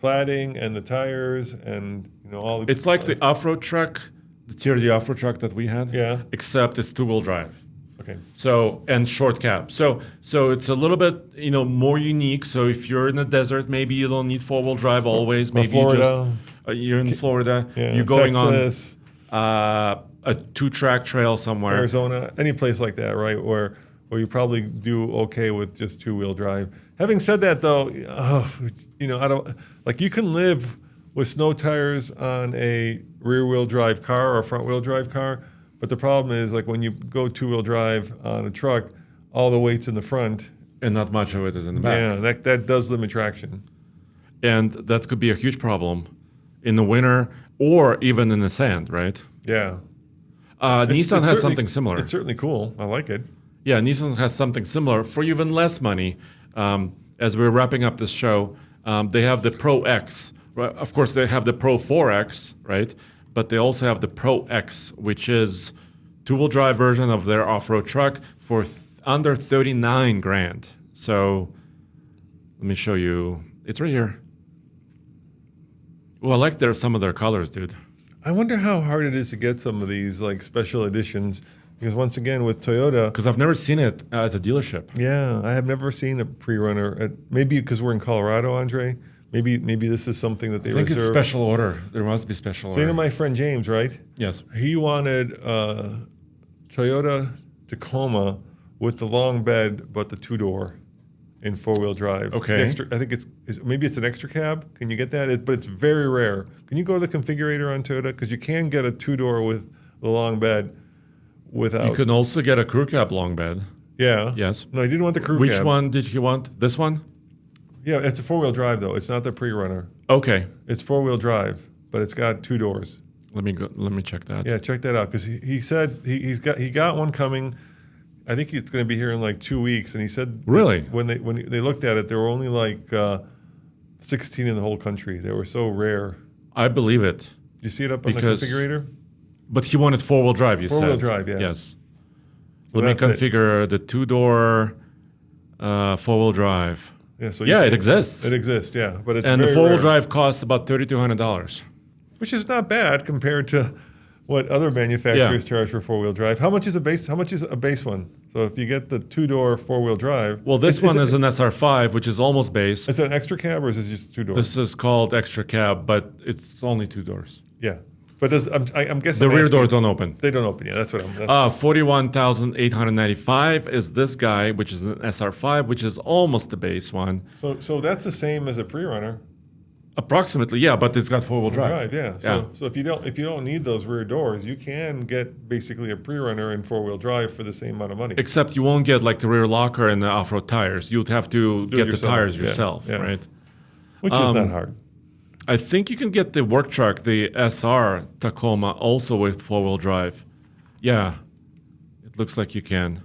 Speaker 1: cladding and the tires and all the
Speaker 2: It's like the off-road truck, the TRD off-road truck that we had.
Speaker 1: Yeah.
Speaker 2: Except it's 2-wheel drive.
Speaker 1: Okay.
Speaker 2: So, and short cab. So it's a little bit, more unique. So if you're in the desert, maybe you don't need 4-wheel drive always. Maybe
Speaker 1: Florida.
Speaker 2: you're in Florida.
Speaker 1: Yeah,
Speaker 2: You're going
Speaker 1: Texas,
Speaker 2: on a 2-track trail somewhere.
Speaker 1: Arizona, any place like that, right? Where you probably do okay with just 2-wheel drive. Having said that, though, I don't like. You can live with snow tires on a rear-wheel drive car or a front-wheel drive car, but the problem is, like, when you go 2-wheel drive on a truck, all the weight's in the front,
Speaker 2: And not much of it is in the back.
Speaker 1: yeah, that does limit traction.
Speaker 2: And that could be a huge problem in the winter or even in the sand, right?
Speaker 1: Yeah,
Speaker 2: Nissan
Speaker 1: It's
Speaker 2: has
Speaker 1: certainly-
Speaker 2: something similar.
Speaker 1: It's certainly cool. I like it.
Speaker 2: Yeah, Nissan has something similar for even less money. As we're wrapping up this show, they have the Pro X. Right? Of course, they have the Pro 4X, right? But they also have the Pro X, which is 2-wheel drive version of their off-road truck for under 39 grand. So let me show you. It's right here. Well, I like some of their colors, dude.
Speaker 1: I wonder how hard it is to get some of these like special editions, because once again with Toyota,
Speaker 2: Because I've never seen it at a dealership.
Speaker 1: yeah, I have never seen a pre-runner. Maybe because we're in Colorado, Andre. Maybe this is something that they
Speaker 2: I think
Speaker 1: reserve.
Speaker 2: it's special order. There must be special
Speaker 1: So
Speaker 2: order.
Speaker 1: my friend James, right?
Speaker 2: Yes.
Speaker 1: He wanted Toyota Tacoma with the long bed, but the 2-door in 4-wheel drive.
Speaker 2: Okay.
Speaker 1: The extra, I think maybe it's an extra cab. Can you get that? But it's very rare. Can you go to the configurator on Toyota? Because you can get a 2-door with the long bed without.
Speaker 2: You can also get a crew cab long bed.
Speaker 1: Yeah.
Speaker 2: Yes.
Speaker 1: No, I didn't want the crew
Speaker 2: Which
Speaker 1: cab.
Speaker 2: one did you want? This one?
Speaker 1: Yeah, it's a 4-wheel drive though. It's not the pre-runner.
Speaker 2: Okay.
Speaker 1: It's 4-wheel drive, but it's got 2 doors.
Speaker 2: Let me check that.
Speaker 1: Yeah, check that out because he said he got one coming. I think it's going to be here in like 2 weeks, and he said
Speaker 2: Really?
Speaker 1: when they looked at it, there were only like 16 in the whole country. They were so rare.
Speaker 2: I believe it.
Speaker 1: You see it up on
Speaker 2: Because-
Speaker 1: the configurator?
Speaker 2: But he wanted 4-wheel drive, you said.
Speaker 1: 4-wheel drive, yeah.
Speaker 2: Yes.
Speaker 1: So
Speaker 2: Let me
Speaker 1: that's it.
Speaker 2: configure the 2-door 4-wheel drive.
Speaker 1: Yeah, so
Speaker 2: Yeah, it exists.
Speaker 1: It exists, yeah, but it's
Speaker 2: And the
Speaker 1: very
Speaker 2: 4-wheel
Speaker 1: rare,
Speaker 2: drive costs about $3,200.
Speaker 1: which is not bad compared to what other manufacturers charge for 4-wheel drive. How much is a base one? So if you get the 2-door 4-wheel drive,
Speaker 2: Well, this one
Speaker 1: it-
Speaker 2: is an SR5, which is almost base.
Speaker 1: Is it an extra cab or is it just 2 doors?
Speaker 2: This is called extra cab, but it's only 2 doors.
Speaker 1: Yeah, but I'm guessing
Speaker 2: The rear
Speaker 1: asking-
Speaker 2: doors don't open.
Speaker 1: They don't open. Yeah, that's what I'm.
Speaker 2: 41,895 is this guy, which is an SR5, which is almost the base one.
Speaker 1: So that's the same as a pre-runner
Speaker 2: Approximately, yeah, but it's got 4-wheel drive.
Speaker 1: drive. Yeah. So if you don't need those rear doors, you can get basically a pre-runner and 4-wheel drive for the same amount of money.
Speaker 2: Except you won't get like the rear locker and the off-road tires. You'd have to
Speaker 1: Do it
Speaker 2: get the
Speaker 1: yourself,
Speaker 2: tires
Speaker 1: yeah,
Speaker 2: yourself,
Speaker 1: yeah.
Speaker 2: right?
Speaker 1: Which is not hard.
Speaker 2: I think you can get the work truck, the SR Tacoma, also with four-wheel drive. Yeah, it looks like you can.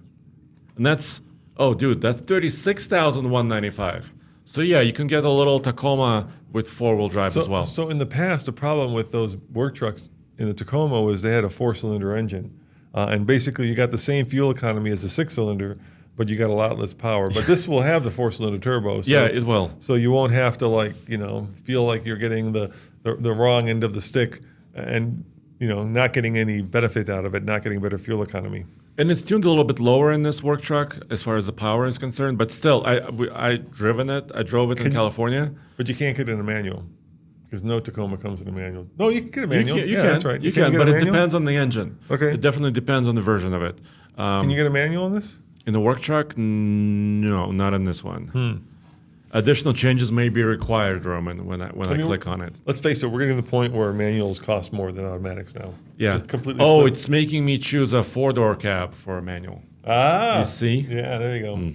Speaker 2: And that's, oh, dude, that's $36,195. So yeah, you can get a little Tacoma with four-wheel drive as well.
Speaker 1: So in the past, the problem with those work trucks in the Tacoma was they had a 4-cylinder engine. And basically you got the same fuel economy as a 6-cylinder, but you got a lot less power. But this will have the 4-cylinder turbo. So,
Speaker 2: Yeah, it will.
Speaker 1: So you won't have to feel like you're getting the wrong end of the stick and, not getting any benefit out of it, not getting better fuel economy.
Speaker 2: And it's tuned a little bit lower in this work truck as far as the power is concerned, but still, I drove it in California.
Speaker 1: But you can't get it in a manual because no Tacoma comes in a manual. No, you can get a manual.
Speaker 2: You
Speaker 1: yeah,
Speaker 2: can,
Speaker 1: that's right.
Speaker 2: You can,
Speaker 1: get
Speaker 2: but
Speaker 1: a
Speaker 2: it
Speaker 1: manual?
Speaker 2: depends on the engine.
Speaker 1: Okay.
Speaker 2: It definitely depends on the version of it.
Speaker 1: Can you get a manual on this?
Speaker 2: In the work truck, no, not in this one. Additional changes may be required, Roman, when I click on it.
Speaker 1: Let's face it, we're getting to the point where manuals cost more than automatics now.
Speaker 2: Yeah.
Speaker 1: It's completely
Speaker 2: Oh,
Speaker 1: flip.
Speaker 2: it's making me choose a 4-door cab for a manual.
Speaker 1: Ah.
Speaker 2: You see?
Speaker 1: Yeah, there you go.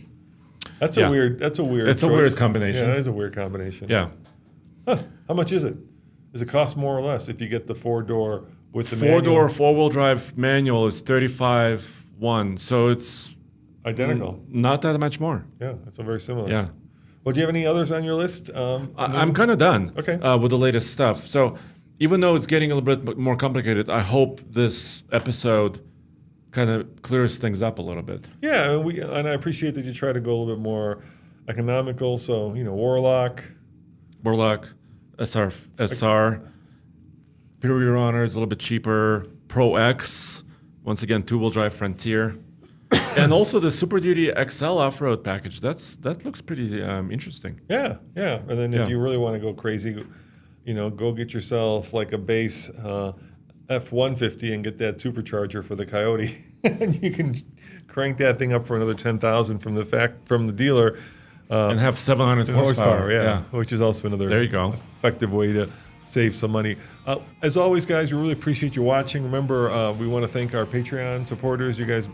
Speaker 1: That's
Speaker 2: Yeah.
Speaker 1: a weird. It's
Speaker 2: choice.
Speaker 1: a
Speaker 2: weird combination.
Speaker 1: Yeah, that is a weird combination.
Speaker 2: Yeah.
Speaker 1: Huh. How much is it? Does it cost more or less if you get the 4-door with the
Speaker 2: 4-door,
Speaker 1: manual?
Speaker 2: 4-wheel drive manual is $35,100. So it's
Speaker 1: Identical.
Speaker 2: not that much more.
Speaker 1: Yeah, it's a very similar.
Speaker 2: Yeah.
Speaker 1: Well, do you have any others on your list?
Speaker 2: I'm kind of done
Speaker 1: Okay.
Speaker 2: with the latest stuff. So even though it's getting a little bit more complicated, I hope this episode kind of clears things up a little bit.
Speaker 1: Yeah, and I appreciate that you try to go a little bit more economical. So Warlock.
Speaker 2: SR, Superior Honor is a little bit cheaper. Pro X, once again, 2-wheel drive Frontier. And also the Super Duty XL off-road package. That looks pretty interesting.
Speaker 1: Yeah. And then if you really want to go crazy, go get yourself like a base F-150 and get that supercharger for the Coyote, and you can crank that thing up for another 10,000 from the dealer.
Speaker 2: And have 700 horsepower.
Speaker 1: Yeah, which is also another
Speaker 2: There you go.
Speaker 1: effective way to save some money. As always, guys, we really appreciate you watching. Remember, we want to thank our Patreon supporters. You guys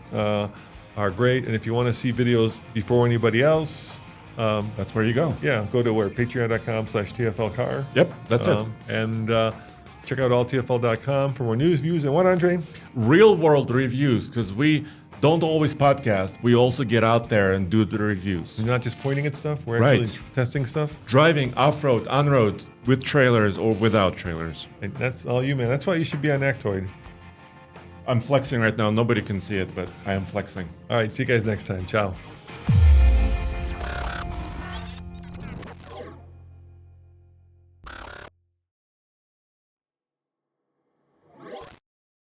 Speaker 1: are great. And if you want to see videos before anybody else,
Speaker 2: That's where you go.
Speaker 1: yeah, go to patreon.com/TFLcar.
Speaker 2: Yep, that's it.
Speaker 1: And check out alltfl.com for more news, views, and what, Andre?
Speaker 2: Real world reviews, because we don't always podcast. We also get out there and do the reviews.
Speaker 1: We're not just pointing at stuff. We're
Speaker 2: Right.
Speaker 1: actually testing stuff.
Speaker 2: Driving off-road, on-road, with trailers or without trailers.
Speaker 1: And that's all you, man. That's why you should be on Actoid.
Speaker 2: I'm flexing right now. Nobody can see it, but I am flexing.
Speaker 1: All right, see you guys next time. Ciao.